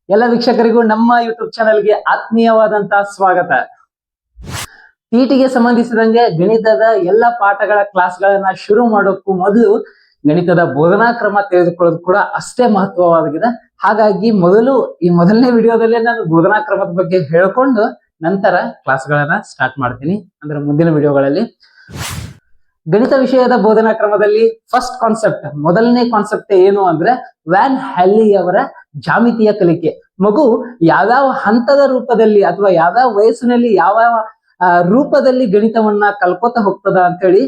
ಎಲ್ಲ ವೀಕ್ಷಕರಿಗೂ ನಮ್ಮ ಯೂಟ್ಯೂಬ್ ಚಾನೆಲ್ಗೆ ಆತ್ಮೀಯವಾದಂತಹ ಸ್ವಾಗತ. ಟಿಟಿಗೆ ಸಂಬಂಧಿಸಿದಂಗೆ ಗಣಿತದ ಎಲ್ಲ ಪಾಠಗಳ ಕ್ಲಾಸ್ಗಳನ್ನ ಶುರು ಮಾಡೋಕ್ಕೂ ಮೊದಲು ಗಣಿತದ ಬೋಧನಾ ಕ್ರಮ ತಿಳಿದುಕೊಳ್ಳೋದು ಕೂಡ ಅಷ್ಟೇ ಮಹತ್ವವಾಗಿದೆ. ಹಾಗಾಗಿ ಈ ಮೊದಲನೇ ವಿಡಿಯೋದಲ್ಲೇ ನಾನು ಬೋಧನಾ ಕ್ರಮದ ಬಗ್ಗೆ ಹೇಳ್ಕೊಂಡು ನಂತರ ಕ್ಲಾಸ್ಗಳನ್ನ ಸ್ಟಾರ್ಟ್ ಮಾಡ್ತೀನಿ. ಅಂದ್ರೆ ಮುಂದಿನ ವಿಡಿಯೋಗಳಲ್ಲಿ ಗಣಿತ ವಿಷಯದ ಬೋಧನಾ ಕ್ರಮದಲ್ಲಿ ಮೊದಲನೇ ಕಾನ್ಸೆಪ್ಟ್ ಏನು ಅಂದ್ರೆ ವ್ಯಾನ್ ಹ್ಯಾಲಿ ಅವರ ಜಾಮಿತಿಯ ಕಲಿಕೆ. ಮಗು ಯಾವ್ಯಾವ ಹಂತದ ರೂಪದಲ್ಲಿ ಅಥವಾ ಯಾವ್ಯಾವ ವಯಸ್ಸಿನಲ್ಲಿ ಯಾವ ರೂಪದಲ್ಲಿ ಗಣಿತವನ್ನ ಕಲ್ಕೋತಾ ಹೋಗ್ತದ ಅಂತ ಹೇಳಿ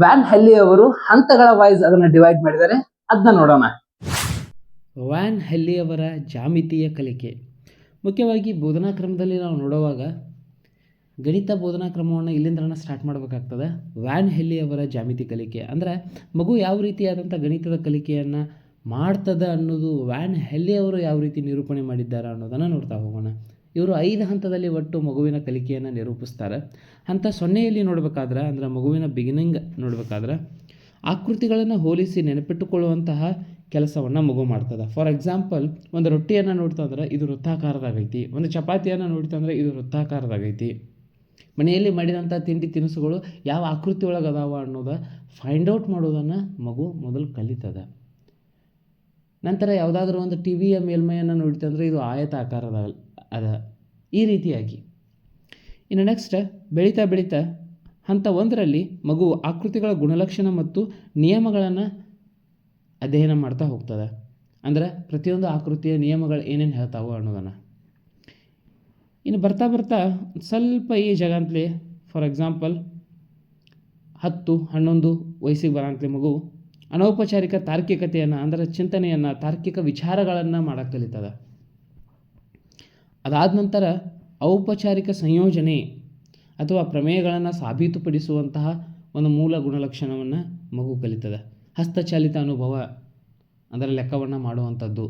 ವ್ಯಾನ್ ಹ್ಯಾಲಿ ಅವರು ಹಂತಗಳ ವೈಸ್ ಅದನ್ನ ಡಿವೈಡ್ ಮಾಡಿದ್ದಾರೆ. ಅದನ್ನ ನೋಡೋಣ. ವ್ಯಾನ್ ಹ್ಯಾಲಿ ಅವರ ಜಾಮಿತಿಯ ಕಲಿಕೆ. ಮುಖ್ಯವಾಗಿ ಬೋಧನಾ ಕ್ರಮದಲ್ಲಿ ನಾವು ನೋಡುವಾಗ ಗಣಿತ ಬೋಧನಾ ಕ್ರಮವನ್ನು ಇಲ್ಲಿಂದ ಸ್ಟಾರ್ಟ್ ಮಾಡಬೇಕಾಗ್ತದೆ. ವ್ಯಾನ್ ಹ್ಯಾಲಿ ಅವರ ಜಾಮಿತಿ ಕಲಿಕೆ ಅಂದರೆ ಮಗು ಯಾವ ರೀತಿಯಾದಂಥ ಗಣಿತದ ಕಲಿಕೆಯನ್ನು ಮಾಡ್ತದೆ ಅನ್ನೋದು ವ್ಯಾನ್ ಹ್ಯಾಲಿ ಅವರು ಯಾವ ರೀತಿ ನಿರೂಪಣೆ ಮಾಡಿದ್ದಾರೆ ಅನ್ನೋದನ್ನು ನೋಡ್ತಾ ಹೋಗೋಣ. ಇವರು 5 ಹಂತದಲ್ಲಿ ಒಟ್ಟು ಮಗುವಿನ ಕಲಿಕೆಯನ್ನು ನಿರೂಪಿಸ್ತಾರೆ. ಹಂತ 0ಯಲ್ಲಿ ನೋಡಬೇಕಾದ್ರೆ ಅಂದರೆ ಮಗುವಿನ ಬಿಗಿನಿಂಗ್ ನೋಡಬೇಕಾದ್ರೆ ಆಕೃತಿಗಳನ್ನು ಹೋಲಿಸಿ ನೆನಪಿಟ್ಟುಕೊಳ್ಳುವಂತಹ ಕೆಲಸವನ್ನು ಮಗು ಮಾಡ್ತದೆ. ಫಾರ್ ಎಕ್ಸಾಂಪಲ್, ಒಂದು ರೊಟ್ಟಿಯನ್ನು ನೋಡ್ತಂದ್ರೆ ಇದು ವೃತ್ತಾಕಾರದಾಗೈತಿ, ಒಂದು ಚಪಾತಿಯನ್ನು ನೋಡ್ತಂದ್ರೆ ಇದು ವೃತ್ತಾಕಾರದಾಗೈತಿ. ಮನೆಯಲ್ಲಿ ಮಾಡಿದಂಥ ತಿಂಡಿ ತಿನಿಸುಗಳು ಯಾವ ಆಕೃತಿ ಒಳಗೆ ಅದಾವ ಅನ್ನೋದು ಫೈಂಡ್ ಔಟ್ ಮಾಡೋದನ್ನು ಮಗು ಮೊದಲು ಕಲಿತದೆ. ನಂತರ ಯಾವುದಾದ್ರೂ ಒಂದು ಟಿವಿಯ ಮೇಲ್ಮೈಯನ್ನು ನೋಡ್ತಂದ್ರೆ ಇದು ಆಯತಾಕಾರದ ಅದ. ಈ ರೀತಿಯಾಗಿ ಇನ್ನು ನೆಕ್ಸ್ಟ್ ಬೆಳೀತಾ ಹಂತ 1ರಲ್ಲಿ ಮಗು ಆಕೃತಿಗಳ ಗುಣಲಕ್ಷಣ ಮತ್ತು ನಿಯಮಗಳನ್ನು ಅಧ್ಯಯನ ಮಾಡ್ತಾ ಹೋಗ್ತದೆ. ಅಂದರೆ ಪ್ರತಿಯೊಂದು ಆಕೃತಿಯ ನಿಯಮಗಳು ಏನೇನು ಹೇಳ್ತಾವೋ ಅನ್ನೋದನ್ನು. ಇನ್ನು ಬರ್ತಾ ಸ್ವಲ್ಪ ಈ ಜಗಂತಲೇ ಫಾರ್ ಎಕ್ಸಾಂಪಲ್ 10-11 ವಯಸ್ಸಿಗೆ ಬರೋಂತಲೇ ಮಗು ಅನೌಪಚಾರಿಕ ತಾರ್ಕಿಕತೆಯನ್ನು ಅಂದರೆ ಚಿಂತನೆಯನ್ನು, ತಾರ್ಕಿಕ ವಿಚಾರಗಳನ್ನು ಮಾಡೋಕ್ಕೆ ಕಲಿತದೆ. ಅದಾದ ನಂತರ ಔಪಚಾರಿಕ ಸಂಯೋಜನೆ ಅಥವಾ ಪ್ರಮೇಯಗಳನ್ನು ಸಾಬೀತುಪಡಿಸುವಂತಹ ಒಂದು ಮೂಲ ಗುಣಲಕ್ಷಣವನ್ನು ಮಗು ಕಲಿತದೆ. ಹಸ್ತಚಾಲಿತ ಅನುಭವ ಅಂದರೆ ಲೆಕ್ಕವನ್ನು ಮಾಡುವಂಥದ್ದು.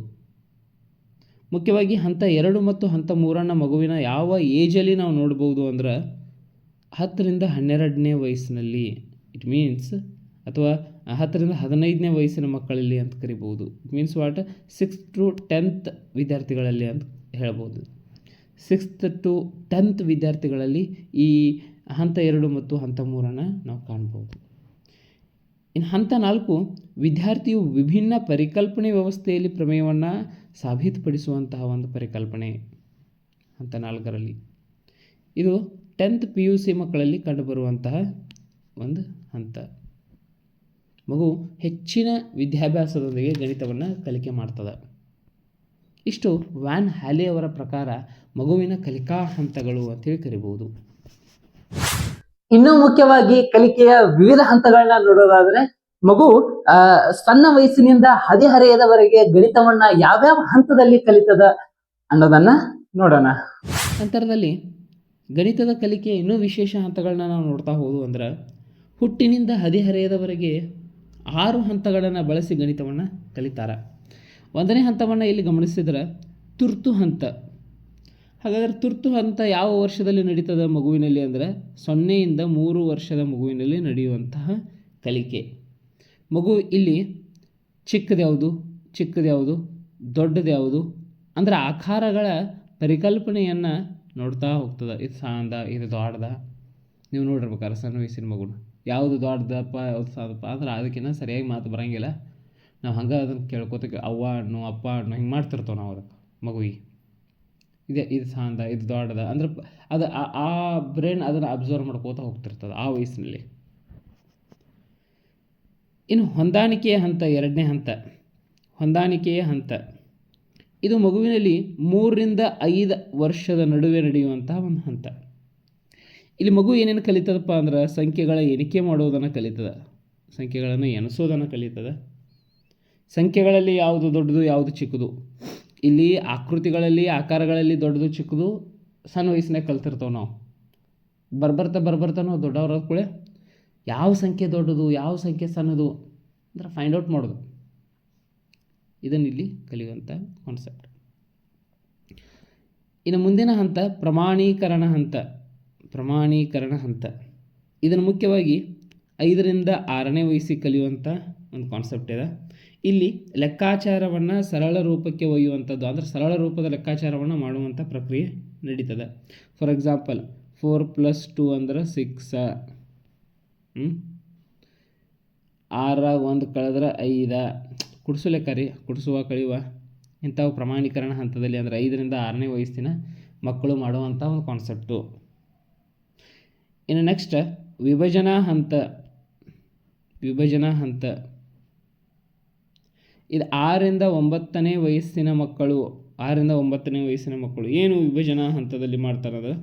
ಮುಖ್ಯವಾಗಿ ಹಂತ 2 ಮತ್ತು ಹಂತ 3 ಮಗುವಿನ ಯಾವ ಏಜಲ್ಲಿ ನಾವು ನೋಡ್ಬೋದು ಅಂದ್ರೆ 10ರಿಂದ 12ನೇ ವಯಸ್ಸಿನಲ್ಲಿ, ಇಟ್ ಮೀನ್ಸ್ ಅಥವಾ 10ರಿಂದ 15ನೇ ವಯಸ್ಸಿನ ಮಕ್ಕಳಲ್ಲಿ ಅಂತ ಕರಿಬೋದು. It means what 6th to 10th ವಿದ್ಯಾರ್ಥಿಗಳಲ್ಲಿ ಅಂತ ಹೇಳ್ಬೋದು. 6th to 10th ವಿದ್ಯಾರ್ಥಿಗಳಲ್ಲಿ ಈ ಹಂತ 2 ಮತ್ತು ಹಂತ 3 ನಾವು ಕಾಣ್ಬೋದು. ಇನ್ನು ಹಂತ 4 ವಿದ್ಯಾರ್ಥಿಯು ವಿಭಿನ್ನ ಪರಿಕಲ್ಪನೆ ವ್ಯವಸ್ಥೆಯಲ್ಲಿ ಪ್ರಮೇಯವನ್ನು ಸಾಬೀತುಪಡಿಸುವಂತಹ ಒಂದು ಪರಿಕಲ್ಪನೆ. ಹಂತ 4ರಲ್ಲಿ ಇದು 10th PUC ಮಕ್ಕಳಲ್ಲಿ ಕಂಡುಬರುವಂತಹ ಒಂದು ಹಂತ. ಮಗು ಹೆಚ್ಚಿನ ವಿದ್ಯಾಭ್ಯಾಸದೊಂದಿಗೆ ಗಣಿತವನ್ನು ಕಲಿಕೆ ಮಾಡ್ತದೆ. ಇಷ್ಟು ವ್ಯಾನ್ ಹ್ಯಾಲಿ ಅವರ ಪ್ರಕಾರ ಮಗುವಿನ ಕಲಿಕಾ ಹಂತಗಳು ಅಂತೇಳಿ ಕರಿಬಹುದು. ಇನ್ನೂ ಮುಖ್ಯವಾಗಿ ಕಲಿಕೆಯ ವಿವಿಧ ಹಂತಗಳನ್ನ ನೋಡೋದಾದ್ರೆ ಮಗು ಸಣ್ಣ ವಯಸ್ಸಿನಿಂದ ಹದಿಹರೆಯದವರೆಗೆ ಗಣಿತವನ್ನ ಯಾವ್ಯಾವ ಹಂತದಲ್ಲಿ ಕಲಿತದ ಅನ್ನೋದನ್ನ ನೋಡೋಣ. ನಂತರದಲ್ಲಿ ಗಣಿತದ ಕಲಿಕೆ ಇನ್ನೂ ವಿಶೇಷ ಹಂತಗಳನ್ನ ನಾವು ನೋಡ್ತಾ ಹೋದು ಅಂದ್ರೆ ಹುಟ್ಟಿನಿಂದ ಹದಿಹರೆಯದವರೆಗೆ 6 ಹಂತಗಳನ್ನು ಬಳಸಿ ಗಣಿತವನ್ನು ಕಲಿತಾರೆ. 1ನೇ ಹಂತವನ್ನು ಇಲ್ಲಿ ಗಮನಿಸಿದ್ರೆ ತುರ್ತು ಹಂತ. ಹಾಗಾದರೆ ತುರ್ತು ಹಂತ ಯಾವ ವರ್ಷದಲ್ಲಿ ನಡೀತದೆ ಮಗುವಿನಲ್ಲಿ ಅಂದರೆ 0ಯಿಂದ 3 ವರ್ಷದ ಮಗುವಿನಲ್ಲಿ ನಡೆಯುವಂತಹ ಕಲಿಕೆ. ಮಗು ಇಲ್ಲಿ ಚಿಕ್ಕದ್ಯಾವುದು ದೊಡ್ಡದು ಯಾವುದು ಅಂದರೆ ಆಕಾರಗಳ ಪರಿಕಲ್ಪನೆಯನ್ನು ನೋಡ್ತಾ ಹೋಗ್ತದೆ. ಇದು ಸಾಂದ, ಇದು ದೊಡ್ಡದ. ನೀವು ನೋಡಿರ್ಬೇಕಾರೆ ಸಣ್ಣ ವಯಸ್ಸಿನ ಮಗುನ ಯಾವುದು ದೊಡ್ಡದಪ್ಪ ಯಾವುದು ಸಾದಪ್ಪ ಅಂದ್ರೆ ಅದಕ್ಕಿಂತ ಸರಿಯಾಗಿ ಮಾತು ಬರೋಂಗಿಲ್ಲ. ನಾವು ಹಂಗೆ ಅದನ್ನು ಕೇಳ್ಕೊತ ಅವ್ವ ಹಣ್ಣು ಅಪ್ಪ ಹಣ್ಣು ಹಿಂಗೆ ಮಾಡ್ತಿರ್ತೇವೆ ನಾವು ಅದಕ್ಕೆ ಮಗುವಿಗೆ. ಇದು ಸಾಂದ, ಇದು ದೊಡ್ಡದ ಅಂದ್ರೆ ಅದು ಆ ಬ್ರೈನ್ ಅದನ್ನು ಅಬ್ಸರ್ವ್ ಮಾಡ್ಕೋತಾ ಹೋಗ್ತಿರ್ತದೆ ಆ ವಯಸ್ಸಿನಲ್ಲಿ. ಇನ್ನು ಹೊಂದಾಣಿಕೆಯ ಹಂತ 2ನೇ ಹಂತ. ಹೊಂದಾಣಿಕೆಯ ಹಂತ ಇದು ಮಗುವಿನಲ್ಲಿ 3ರಿಂದ 5 ವರ್ಷದ ನಡುವೆ ನಡೆಯುವಂತಹ ಒಂದು ಹಂತ. ಇಲ್ಲಿ ಮಗು ಏನೇನು ಕಲಿತದಪ್ಪ ಅಂದ್ರೆ ಸಂಖ್ಯೆಗಳ ಎಣಿಕೆ ಮಾಡೋದನ್ನು ಕಲಿತದೆ, ಸಂಖ್ಯೆಗಳನ್ನು ಎಣಿಸೋದನ್ನು ಕಲಿತದೆ. ಸಂಖ್ಯೆಗಳಲ್ಲಿ ಯಾವುದು ದೊಡ್ಡದು ಯಾವುದು ಚಿಕ್ಕದು, ಇಲ್ಲಿ ಆಕೃತಿಗಳಲ್ಲಿ ಆಕಾರಗಳಲ್ಲಿ ದೊಡ್ಡದು ಚಿಕ್ಕದು ಸಣ್ಣ ವಯಸ್ಸಿನಾಗ ಕಲ್ತಿರ್ತೇವೆ ನಾವು. ಬರ್ಬರ್ತಾ ನಾವು ದೊಡ್ಡವ್ರ ಕೂಡ ಯಾವ ಸಂಖ್ಯೆ ದೊಡ್ಡದು ಯಾವ ಸಂಖ್ಯೆ ಸಣ್ಣದು ಅಂದ್ರೆ ಫೈಂಡ್ ಔಟ್ ಮಾಡೋದು. ಇದನ್ನು ಇಲ್ಲಿ ಕಲಿಯುವಂಥ ಕಾನ್ಸೆಪ್ಟ್. ಇನ್ನು ಮುಂದಿನ ಹಂತ ಪ್ರಮಾಣೀಕರಣ ಹಂತ. ಇದನ್ನು ಮುಖ್ಯವಾಗಿ 5ರಿಂದ 6ನೇ ವಯಸ್ಸಿಗೆ ಕಲಿಯುವಂಥ ಒಂದು ಕಾನ್ಸೆಪ್ಟ್ ಇದೆ. ಇಲ್ಲಿ ಲೆಕ್ಕಾಚಾರವನ್ನು ಸರಳ ರೂಪಕ್ಕೆ ಒಯ್ಯುವಂಥದ್ದು, ಅಂದರೆ ಸರಳ ರೂಪದ ಲೆಕ್ಕಾಚಾರವನ್ನು ಮಾಡುವಂಥ ಪ್ರಕ್ರಿಯೆ ನಡೀತದೆ. ಫಾರ್ ಎಕ್ಸಾಂಪಲ್ 4 + 2 ಅಂದ್ರೆ 6, 6 1 ಕಳೆದ್ರೆ 5, ಕುಡಿಸು ಲೆಕ್ಕ ರೀ, ಕುಡಿಸುವ ಕಳೆಯುವ ಇಂಥವು ಪ್ರಮಾಣೀಕರಣ ಹಂತದಲ್ಲಿ ಅಂದರೆ 5ರಿಂದ 6ನೇ ವಯಸ್ಸಿನ ಮಕ್ಕಳು ಮಾಡುವಂಥ ಒಂದು ಕಾನ್ಸೆಪ್ಟು. ಇನ್ನು ನೆಕ್ಸ್ಟ್ ವಿಭಜನಾ ಹಂತ. ಇದು 6ರಿಂದ 9ನೇ ವಯಸ್ಸಿನ ಮಕ್ಕಳು. 6ರಿಂದ 9ನೇ ವಯಸ್ಸಿನ ಮಕ್ಕಳು ಏನು ವಿಭಜನಾ ಹಂತದಲ್ಲಿ ಮಾಡ್ತಾರೆ ಅಂದರೆ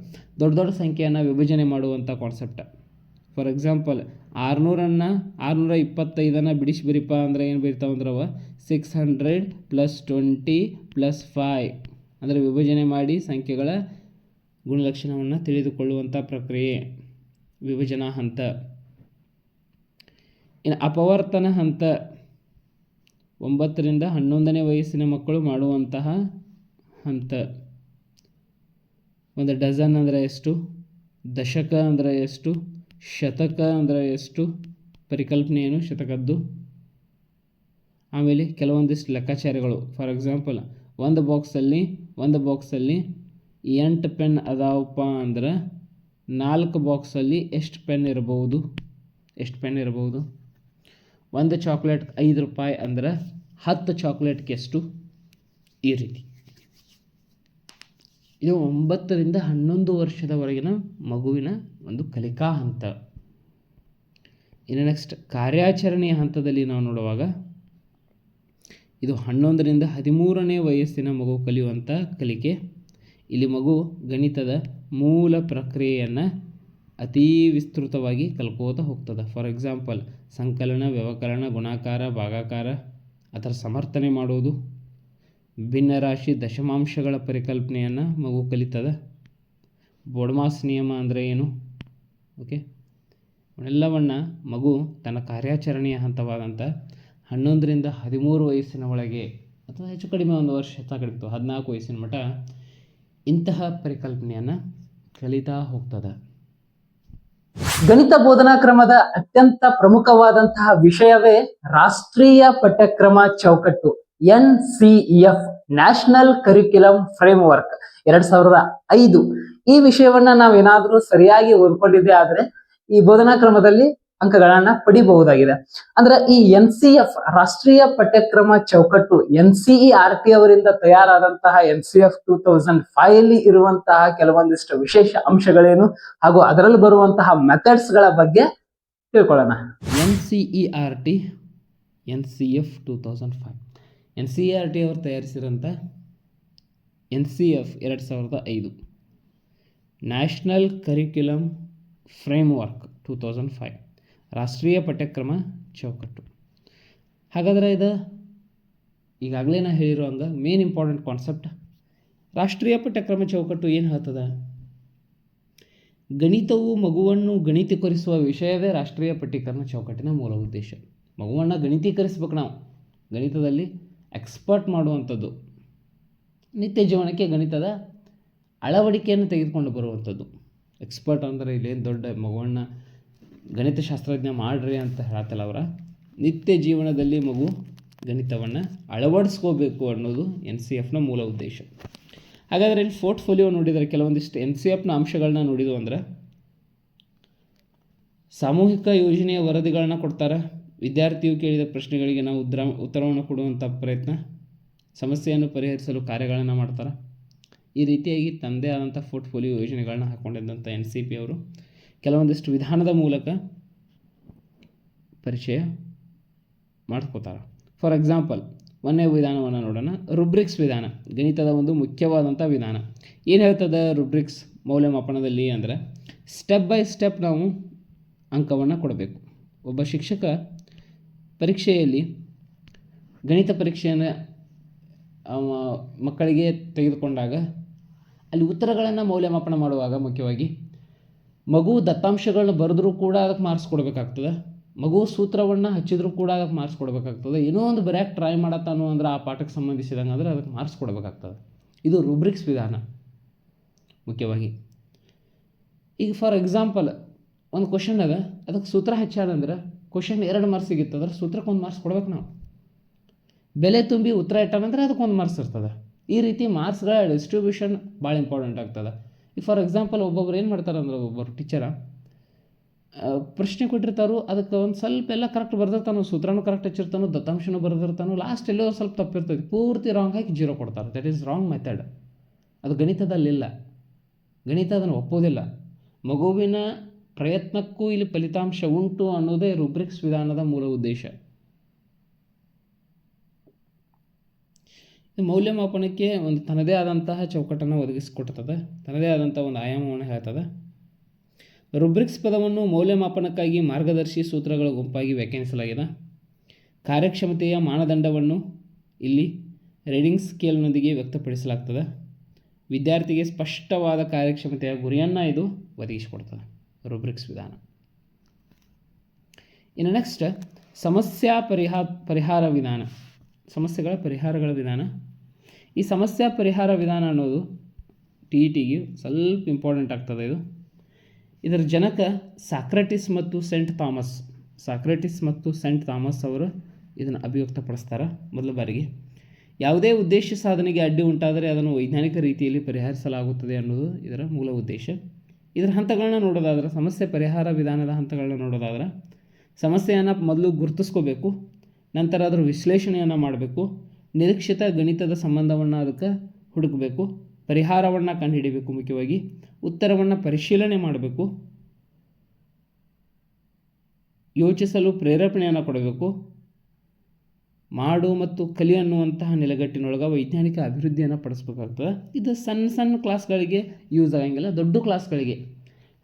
ದೊಡ್ಡ ದೊಡ್ಡ ಸಂಖ್ಯೆಯನ್ನು ವಿಭಜನೆ ಮಾಡುವಂಥ ಕಾನ್ಸೆಪ್ಟ್. ಫಾರ್ ಎಕ್ಸಾಂಪಲ್ 600 625 ಬಿಡಿಸಿ ಬರೀಪ ಅಂದರೆ ಏನು ಬರೀತಾವಂದ್ರೆ ಅವ 600 + 20 + 5 ಅಂದರೆ ವಿಭಜನೆ ಮಾಡಿ ಸಂಖ್ಯೆಗಳ ಗುಣಲಕ್ಷಣವನ್ನು ತಿಳಿದುಕೊಳ್ಳುವಂಥ ಪ್ರಕ್ರಿಯೆ ವಿಭಜನಾ ಹಂತ. ಇನ್ನು ಅಪವರ್ತನ ಹಂತ 9ರಿಂದ 11ನೇ ವಯಸ್ಸಿನ ಮಕ್ಕಳು ಮಾಡುವಂತಹ ಹಂತ. ಒಂದು ಡಜನ್ ಅಂದರೆ ಎಷ್ಟು, ದಶಕ ಅಂದರೆ ಎಷ್ಟು, ಶತಕ ಅಂದರೆ ಎಷ್ಟು, ಪರಿಕಲ್ಪನೆ ಏನು ಶತಕದ್ದು. ಆಮೇಲೆ ಕೆಲವೊಂದಿಷ್ಟು ಲೆಕ್ಕಾಚಾರಗಳು. ಫಾರ್ ಎಕ್ಸಾಂಪಲ್ ಒಂದು ಬಾಕ್ಸಲ್ಲಿ 8 ಪೆನ್ ಅದಾವಪ್ಪ ಅಂದ್ರೆ 4 ಬಾಕ್ಸಲ್ಲಿ ಎಷ್ಟು ಪೆನ್ ಇರಬಹುದು. ಒಂದು ಚಾಕ್ಲೇಟ್ 5 ರೂಪಾಯಿ ಅಂದ್ರೆ 10 ಚಾಕ್ಲೇಟ್ಗೆ ಎಷ್ಟು, ಈ ರೀತಿ. ಇದು 9ರಿಂದ 11 ವರ್ಷದವರೆಗಿನ ಮಗುವಿನ ಒಂದು ಕಲಿಕಾ ಹಂತ. ಇನ್ನು ನೆಕ್ಸ್ಟ್ ಕಾರ್ಯಾಚರಣೆಯ ಹಂತದಲ್ಲಿ ನಾವು ನೋಡುವಾಗ ಇದು 11ರಿಂದ 13ನೇ ವಯಸ್ಸಿನ ಮಗು ಕಲಿಯುವಂಥ ಕಲಿಕೆ. ಇಲ್ಲಿ ಮಗು ಗಣಿತದ ಮೂಲ ಪ್ರಕ್ರಿಯೆಯನ್ನು ಅತೀ ವಿಸ್ತೃತವಾಗಿ ಕಲ್ಕೋತಾ ಹೋಗ್ತದೆ. ಫಾರ್ ಎಕ್ಸಾಂಪಲ್ ಸಂಕಲನ, ವ್ಯವಕಲನ, ಗುಣಾಕಾರ, ಭಾಗಾಕಾರ, ಅದರ ಸಮರ್ಥನೆ ಮಾಡೋದು, ಭಿನ್ನರಾಶಿ, ದಶಮಾಂಶಗಳ ಪರಿಕಲ್ಪನೆಯನ್ನು ಮಗು ಕಲಿತದೆ. ಬೋಡ್ಮಾಸ್ ನಿಯಮ ಅಂದರೆ ಏನು, ಓಕೆ, ಎಲ್ಲವನ್ನು ಮಗು ತನ್ನ ಕಾರ್ಯಾಚರಣೆಯ ಹಂತವಾದಂಥ 11ರಿಂದ 13 ವಯಸ್ಸಿನ ಒಳಗೆ ಅಥವಾ ಹೆಚ್ಚು ಕಡಿಮೆ ಒಂದು ವರ್ಷ ಕಡಿಮೆ 14 ವಯಸ್ಸಿನ ಮಟ್ಟ ಇಂತಹ ಪರಿಕಲ್ಪನೆಯನ್ನು ಕಲಿತಾ ಹೋಗ್ತದೆ. ಗಣಿತ ಬೋಧನಾ ಕ್ರಮದ ಅತ್ಯಂತ ಪ್ರಮುಖವಾದಂತಹ ವಿಷಯವೇ ರಾಷ್ಟ್ರೀಯ ಪಠ್ಯಕ್ರಮ ಚೌಕಟ್ಟು, NCEF ನ್ಯಾಷನಲ್ ಕರಿಕ್ಯುಲಮ್ ಫ್ರೇಮ್ವರ್ಕ್ 2005. ಈ ವಿಷಯವನ್ನ ನಾವೇನಾದ್ರೂ ಸರಿಯಾಗಿ ಓದ್ಕೊಂಡಿದ್ದೆ ಆದ್ರೆ ಈ ಬೋಧನಾ ಕ್ರಮದಲ್ಲಿ ಅಂಕಗಳನ್ನ ಪಡಿಬಹುದಾಗಿದೆ. ಅಂದ್ರೆ ಈ NCF ರಾಷ್ಟ್ರೀಯ ಪಠ್ಯಕ್ರಮ ಚೌಕಟ್ಟು NCERT ಅವರಿಂದ ತಯಾರಾದಂತಹ NCF 2005 ಇರುವಂತಹ ಕೆಲವೊಂದಿಷ್ಟು ವಿಶೇಷ ಅಂಶಗಳೇನು ಹಾಗೂ ಅದರಲ್ಲಿ ಬರುವಂತಹ ಮೆಥಡ್ಸ್ ಗಳ ಬಗ್ಗೆ ತಿಳ್ಕೊಳ್ಳೋಣ. NCERT NCF 2005 NCERT ಅವರು ತಯಾರಿಸಿರೋಂಥ NCF 2005 ನ್ಯಾಷನಲ್ ಕರಿಕ್ಯುಲಮ್ ಫ್ರೇಮ್ವರ್ಕ್ 2005 ರಾಷ್ಟ್ರೀಯ ಪಠ್ಯಕ್ರಮ ಚೌಕಟ್ಟು. ಹಾಗಾದರೆ ಇದು ಈಗಾಗಲೇ ನಾ ಹೇಳಿರೋ ಹಂಗೆ ಮೇನ್ ಇಂಪಾರ್ಟೆಂಟ್ ಕಾನ್ಸೆಪ್ಟ್. ರಾಷ್ಟ್ರೀಯ ಪಠ್ಯಕ್ರಮ ಚೌಕಟ್ಟು ಏನು ಹೇಳ್ತದೆ? ಗಣಿತವು ಮಗುವನ್ನು ಗಣಿತೀಕರಿಸುವ ವಿಷಯವೇ ರಾಷ್ಟ್ರೀಯ ಪಠ್ಯಕ್ರಮ ಚೌಕಟ್ಟಿನ ಮೂಲ ಉದ್ದೇಶ. ಮಗುವನ್ನು ಗಣಿತೀಕರಿಸ್ಬೇಕು, ನಾವು ಗಣಿತದಲ್ಲಿ ಎಕ್ಸ್ಪರ್ಟ್ ಮಾಡುವಂಥದ್ದು, ನಿತ್ಯ ಜೀವನಕ್ಕೆ ಗಣಿತದ ಅಳವಡಿಕೆಯನ್ನು ತೆಗೆದುಕೊಂಡು ಬರುವಂಥದ್ದು. ಎಕ್ಸ್ಪರ್ಟ್ ಅಂದರೆ ಇಲ್ಲೇನು ದೊಡ್ಡ ಮಗುವನ್ನು ಗಣಿತಶಾಸ್ತ್ರಜ್ಞ ಮಾಡ್ರಿ ಅಂತ ಹೇಳ್ತಲ್ಲ, ಅವರ ನಿತ್ಯ ಜೀವನದಲ್ಲಿ ಮಗು ಗಣಿತವನ್ನು ಅಳವಡಿಸ್ಕೋಬೇಕು ಅನ್ನೋದು NCFನ ಮೂಲ ಉದ್ದೇಶ. ಹಾಗಾದರೆ ಇಲ್ಲಿ ಪೋರ್ಟ್ಫೋಲಿಯೋ ನೋಡಿದರೆ ಕೆಲವೊಂದಿಷ್ಟು NCFನ ಅಂಶಗಳನ್ನ ನೋಡಿದ್ವು ಅಂದ್ರೆ ಸಾಮೂಹಿಕ ಯೋಜನೆಯ ವರದಿಗಳನ್ನ ಕೊಡ್ತಾರೆ. ವಿದ್ಯಾರ್ಥಿಯು ಕೇಳಿದ ಪ್ರಶ್ನೆಗಳಿಗೆ ನಾವು ಉತ್ತರವನ್ನು ಕೊಡುವಂಥ ಪ್ರಯತ್ನ, ಸಮಸ್ಯೆಯನ್ನು ಪರಿಹರಿಸಲು ಕಾರ್ಯಗಳನ್ನು ಮಾಡ್ತಾರೆ. ಈ ರೀತಿಯಾಗಿ ತಂದೆ ಆದಂಥ ಪೋರ್ಟ್ಫೋಲಿಯೋ ಯೋಜನೆಗಳನ್ನ ಹಾಕ್ಕೊಂಡಿದ್ದಂಥ NCP ಅವರು ಕೆಲವೊಂದಿಷ್ಟು ವಿಧಾನದ ಮೂಲಕ ಪರಿಚಯ ಮಾಡ್ಕೋತಾರೆ. ಫಾರ್ ಎಕ್ಸಾಂಪಲ್ ಒಂದೇ ವಿಧಾನವನ್ನು ನೋಡೋಣ, ರುಬ್ರಿಕ್ಸ್ ವಿಧಾನ. ಗಣಿತದ ಒಂದು ಮುಖ್ಯವಾದಂಥ ವಿಧಾನ. ಏನು ಹೇಳ್ತದೆ ರುಬ್ರಿಕ್ಸ್ ಮೌಲ್ಯಮಾಪನದಲ್ಲಿ ಅಂದರೆ ಸ್ಟೆಪ್ ಬೈ ಸ್ಟೆಪ್ ನಾವು ಅಂಕವನ್ನು ಕೊಡಬೇಕು. ಒಬ್ಬ ಶಿಕ್ಷಕ ಪರೀಕ್ಷೆಯಲ್ಲಿ ಗಣಿತ ಪರೀಕ್ಷೆಯನ್ನು ಮಕ್ಕಳಿಗೆ ತೆಗೆದುಕೊಂಡಾಗ ಅಲ್ಲಿ ಉತ್ತರಗಳನ್ನು ಮೌಲ್ಯಮಾಪನ ಮಾಡುವಾಗ ಮುಖ್ಯವಾಗಿ ಮಗು ದತ್ತಾಂಶಗಳನ್ನ ಬರೆದ್ರೂ ಕೂಡ ಅದಕ್ಕೆ ಮಾರ್ಕ್ಸ್ ಕೊಡಬೇಕಾಗ್ತದೆ. ಮಗು ಸೂತ್ರವನ್ನು ಹಚ್ಚಿದ್ರೂ ಕೂಡ ಅದಕ್ಕೆ ಮಾರ್ಕ್ಸ್ ಕೊಡಬೇಕಾಗ್ತದೆ. ಏನೋ ಒಂದು ಬರೆಯೋಕ್ಕೆ ಟ್ರೈ ಮಾಡತ್ತಾನು ಅಂದ್ರೆ ಆ ಪಾಠಕ್ಕೆ ಸಂಬಂಧಿಸಿದಂಗೆ ಅಂದರೆ ಅದಕ್ಕೆ ಮಾರ್ಕ್ಸ್ ಕೊಡಬೇಕಾಗ್ತದೆ. ಇದು ರುಬ್ರಿಕ್ಸ್ ವಿಧಾನ ಮುಖ್ಯವಾಗಿ. ಈಗ ಫಾರ್ ಎಕ್ಸಾಂಪಲ್ ಒಂದು ಕ್ವಶನ್ ಅದ, ಅದಕ್ಕೆ ಸೂತ್ರ ಹಚ್ಚಾಡಂದ್ರೆ ಕ್ವಶನ್ 2 ಮಾರ್ಕ್ಸ್ ಸಿಗಿತ್ತಂದ್ರೆ ಸೂತ್ರಕ್ಕೆ 1 ಮಾರ್ಕ್ಸ್ ಕೊಡ್ಬೇಕು ನಾವು. ಬೆಲೆ ತುಂಬಿ ಉತ್ತರ ಇಟ್ಟಾನಂದ್ರೆ ಅದಕ್ಕೊಂದು ಮಾರ್ಕ್ಸ್ ಇರ್ತದೆ. ಈ ರೀತಿ ಮಾರ್ಕ್ಸ್ಗಳ ಡಿಸ್ಟ್ರಿಬ್ಯೂಷನ್ ಭಾಳ ಇಂಪಾರ್ಟೆಂಟ್ ಆಗ್ತದೆ. ಈಗ ಫಾರ್ ಎಕ್ಸಾಂಪಲ್ ಒಬ್ಬೊಬ್ರು ಏನು ಮಾಡ್ತಾರೆ ಅಂದ್ರೆ, ಒಬ್ಬರು ಟೀಚರ ಪ್ರಶ್ನೆ ಕೊಟ್ಟಿರ್ತಾರೋ ಅದಕ್ಕೆ ಒಂದು ಸ್ವಲ್ಪ ಎಲ್ಲ ಕರೆಕ್ಟ್ ಬರ್ದಿರ್ತಾನೋ, ಸೂತ್ರನೂ ಕರೆಕ್ಟ್ ಹಚ್ಚಿರ್ತಾನೋ, ದತ್ತಾಂಶನೂ ಬರ್ದಿರ್ತಾನೋ, ಲಾಸ್ಟ್ ಎಲ್ಲೋ ಸ್ವಲ್ಪ ತಪ್ಪಿರ್ತದೆ, ಪೂರ್ತಿ ರಾಂಗ್ ಹಾಕಿ 0 ಕೊಡ್ತಾರೆ. That is wrong method. ಅದು ಗಣಿತದಲ್ಲಿಲ್ಲ. ಗಣಿತ ಅದನ್ನು ಒಪ್ಪೋದಿಲ್ಲ. ಮಗುವಿನ ಪ್ರಯತ್ನಕ್ಕೂ ಇಲ್ಲಿ ಫಲಿತಾಂಶ ಉಂಟು ಅನ್ನೋದೇ ರುಬ್ರಿಕ್ಸ್ ವಿಧಾನದ ಮೂಲ ಉದ್ದೇಶ. ಮೌಲ್ಯಮಾಪನಕ್ಕೆ ಒಂದು ತನ್ನದೇ ಆದಂತಹ ಚೌಕಟ್ಟನ್ನು ಒದಗಿಸಿಕೊಡ್ತದೆ, ತನ್ನದೇ ಆದಂಥ ಒಂದು ಆಯಾಮವನ್ನು ಹೇಳ್ತದೆ. ರುಬ್ರಿಕ್ಸ್ ಪದವನ್ನು ಮೌಲ್ಯಮಾಪನಕ್ಕಾಗಿ ಮಾರ್ಗದರ್ಶಿ ಸೂತ್ರಗಳ ಗುಂಪಾಗಿ ವ್ಯಾಖ್ಯಾನಿಸಲಾಗಿದೆ. ಕಾರ್ಯಕ್ಷಮತೆಯ ಮಾನದಂಡವನ್ನು ಇಲ್ಲಿ ರೀಡಿಂಗ್ ಸ್ಕೇಲ್ನೊಂದಿಗೆ ವ್ಯಕ್ತಪಡಿಸಲಾಗ್ತದೆ. ವಿದ್ಯಾರ್ಥಿಗೆ ಸ್ಪಷ್ಟವಾದ ಕಾರ್ಯಕ್ಷಮತೆಯ ಗುರಿಯನ್ನು ಇದು ಒದಗಿಸಿಕೊಡ್ತದೆ, ರುಬ್ರಿಕ್ಸ್ ವಿಧಾನ. ಇನ್ನು ನೆಕ್ಸ್ಟ್ ಸಮಸ್ಯಾ ಪರಿಹಾರ ವಿಧಾನ, ಸಮಸ್ಯೆಗಳ ಪರಿಹಾರಗಳ ವಿಧಾನ. ಈ ಸಮಸ್ಯಾ ಪರಿಹಾರ ವಿಧಾನ ಅನ್ನೋದು TETಗೆ ಸ್ವಲ್ಪ ಇಂಪಾರ್ಟೆಂಟ್ ಆಗ್ತದೆ. ಇದರ ಜನಕ ಸಾಕ್ರೆಟಿಸ್ ಮತ್ತು ಸೆಂಟ್ ಥಾಮಸ್ ಅವರು ಇದನ್ನು ಅಭಿವ್ಯಕ್ತಪಡಿಸ್ತಾರೆ ಮೊದಲ ಬಾರಿಗೆ. ಯಾವುದೇ ಉದ್ದೇಶ ಸಾಧನೆಗೆ ಅಡ್ಡಿ ಉಂಟಾದರೆ ಅದನ್ನು ವೈಜ್ಞಾನಿಕ ರೀತಿಯಲ್ಲಿ ಪರಿಹರಿಸಲಾಗುತ್ತದೆ ಅನ್ನೋದು ಇದರ ಮೂಲ ಉದ್ದೇಶ. ಇದರ ಹಂತಗಳನ್ನ ನೋಡೋದಾದ್ರೆ, ಸಮಸ್ಯೆ ಪರಿಹಾರ ವಿಧಾನದ ಹಂತಗಳನ್ನ ನೋಡೋದಾದ್ರೆ, ಸಮಸ್ಯೆಯನ್ನು ಮೊದಲು ಗುರುತಿಸ್ಕೋಬೇಕು, ನಂತರ ಅದರ ವಿಶ್ಲೇಷಣೆಯನ್ನು ಮಾಡಬೇಕು, ನಿರೀಕ್ಷಿತ ಗಣಿತದ ಸಂಬಂಧವನ್ನು ಅದಕ್ಕೆ ಹುಡುಕಬೇಕು, ಪರಿಹಾರವನ್ನು ಕಂಡುಹಿಡಿಯಬೇಕು, ಮುಖ್ಯವಾಗಿ ಉತ್ತರವನ್ನು ಪರಿಶೀಲನೆ ಮಾಡಬೇಕು, ಯೋಚಿಸಲು ಪ್ರೇರೇಪಣೆಯನ್ನು ಕೊಡಬೇಕು, ಮಾಡು ಮತ್ತು ಕಲಿ ಅನ್ನುವಂತಹ ನೆಲೆಗಟ್ಟಿನೊಳಗೆ ವೈಜ್ಞಾನಿಕ ಅಭಿವೃದ್ಧಿಯನ್ನು ಪಡಿಸ್ಬೇಕಾಗ್ತದೆ. ಇದು ಸಣ್ಣ ಸಣ್ಣ ಕ್ಲಾಸ್ಗಳಿಗೆ ಯೂಸ್ ಆಗಂಗಿಲ್ಲ, ದೊಡ್ಡ ಕ್ಲಾಸ್ಗಳಿಗೆ,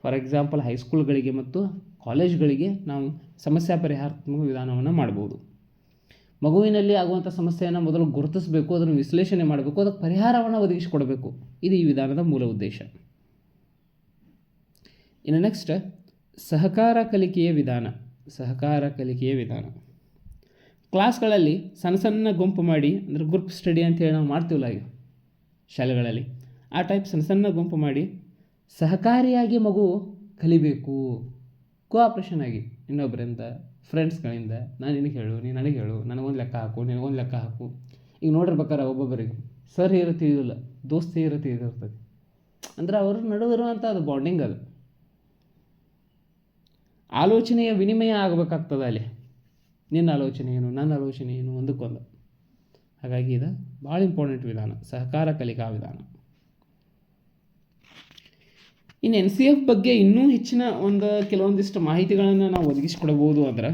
ಫಾರ್ ಎಕ್ಸಾಂಪಲ್ ಹೈಸ್ಕೂಲ್ಗಳಿಗೆ ಮತ್ತು ಕಾಲೇಜ್ಗಳಿಗೆ ನಾವು ಸಮಸ್ಯಾ ಪರಿಹಾರಾತ್ಮಕ ವಿಧಾನವನ್ನು ಮಾಡ್ಬೋದು. ಮಗುವಿನಲ್ಲಿ ಆಗುವಂಥ ಸಮಸ್ಯೆಯನ್ನು ಮೊದಲು ಗುರುತಿಸಬೇಕು, ಅದನ್ನು ವಿಶ್ಲೇಷಣೆ ಮಾಡಬೇಕು, ಅದಕ್ಕೆ ಪರಿಹಾರವನ್ನು ಒದಗಿಸಿಕೊಡಬೇಕು. ಇದು ಈ ವಿಧಾನದ ಮೂಲ ಉದ್ದೇಶ. ಇನ್ನು ನೆಕ್ಸ್ಟ್ ಸಹಕಾರ ಕಲಿಕೆಯ ವಿಧಾನ. ಕ್ಲಾಸ್ಗಳಲ್ಲಿ ಸಣ್ಣ ಸಣ್ಣ ಗುಂಪು ಮಾಡಿ, ಅಂದರೆ ಗ್ರೂಪ್ ಸ್ಟಡಿ ಅಂತೇಳಿ ನಾವು ಮಾಡ್ತೀವಲ್ಲ ಈಗ ಶಾಲೆಗಳಲ್ಲಿ, ಆ ಟೈಪ್ ಸಣ್ಣ ಸಣ್ಣ ಗುಂಪು ಮಾಡಿ ಸಹಕಾರಿಯಾಗಿ ಮಗು ಕಲಿಬೇಕು. ಕೋಆಪ್ರೇಷನ್ ಆಗಿ ಇನ್ನೊಬ್ಬರಿಂದ, ಫ್ರೆಂಡ್ಸ್ಗಳಿಂದ, ನಾನು ನಿನಗೆ ಹೇಳು, ನೀನು ನನಗೆ ಹೇಳು, ನನಗೊಂದು ಲೆಕ್ಕ ಹಾಕು, ನಿನಗೊಂದು ಲೆಕ್ಕ ಹಾಕು. ಈಗ ನೋಡಿರ್ಬೇಕಾರೆ ಒಬ್ಬೊಬ್ಬರಿಗೆ ಸರ್ ಹೀರೋ ತಿಳಿಯೋದಿಲ್ಲ, ದೋಸ್ತ ಹೀರೋ ತಿಳಿದಿರ್ತದೆ. ಅಂದರೆ ಅವ್ರ ನಡುವಿರುವಂಥ ಅದು ಬಾಂಡಿಂಗ್, ಅದು ಆಲೋಚನೆಯ ವಿನಿಮಯ ಆಗಬೇಕಾಗ್ತದೆ ಅಲ್ಲಿ. ನಿನ್ನ ಆಲೋಚನೆ ಏನು, ನನ್ನ ಆಲೋಚನೆ ಏನು, ಒಂದಕ್ಕೊಂದು. ಹಾಗಾಗಿ ಇದು ಭಾಳ ಇಂಪಾರ್ಟೆಂಟ್ ವಿಧಾನ, ಸಹಕಾರ ಕಲಿಕಾ ವಿಧಾನ. ಇನ್ನು NCF ಬಗ್ಗೆ ಇನ್ನೂ ಹೆಚ್ಚಿನ ಕೆಲವೊಂದಿಷ್ಟು ಮಾಹಿತಿಗಳನ್ನು ನಾವು ಒದಗಿಸಿಕೊಡಬಹುದು. ಅಂದ್ರೆ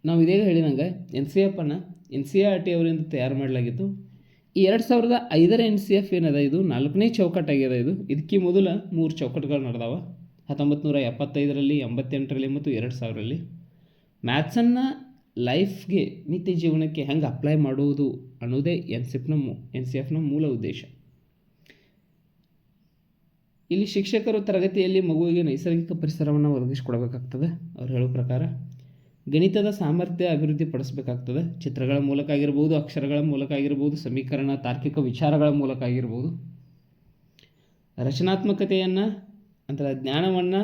ನಾವು ಇದೀಗ ಹೇಳಿದಂಗೆ NCFನ್ನು NCERT ಅವರಿಂದ ತಯಾರು ಮಾಡಲಾಗಿತ್ತು. ಈ 2005ರ NCF ಏನದ, ಇದು 4ನೇ ಚೌಕಟ್ಟಾಗ್ಯದ. ಇದಕ್ಕೆ ಮೊದಲ 3 ಚೌಕಟ್ಟುಗಳು ನಡೆದಾವ, 1975ರಲ್ಲಿ, 88ರಲ್ಲಿ ಮತ್ತು 2000ರಲ್ಲಿ. ಮ್ಯಾಥ್ಸನ್ನು ಲೈಫ್ಗೆ, ನಿತ್ಯ ಜೀವನಕ್ಕೆ ಹೆಂಗೆ ಅಪ್ಲೈ ಮಾಡುವುದು ಅನ್ನೋದೇ NCFನ ಮೂಲ ಉದ್ದೇಶ. ಇಲ್ಲಿ ಶಿಕ್ಷಕರು ತರಗತಿಯಲ್ಲಿ ಮಗುವಿಗೆ ನೈಸರ್ಗಿಕ ಪರಿಸರವನ್ನು ಒದಗಿಸಿಕೊಡಬೇಕಾಗ್ತದೆ. ಅವ್ರು ಹೇಳೋ ಪ್ರಕಾರ ಗಣಿತದ ಸಾಮರ್ಥ್ಯ ಅಭಿವೃದ್ಧಿ ಪಡಿಸಬೇಕಾಗ್ತದೆ. ಚಿತ್ರಗಳ ಮೂಲಕ ಆಗಿರ್ಬೋದು, ಅಕ್ಷರಗಳ ಮೂಲಕ ಆಗಿರ್ಬೋದು, ಸಮೀಕರಣ, ತಾರ್ಕಿಕ ವಿಚಾರಗಳ ಮೂಲಕ ಆಗಿರ್ಬೋದು. ರಚನಾತ್ಮಕತೆಯನ್ನು, ಅಂದರೆ ಜ್ಞಾನವನ್ನು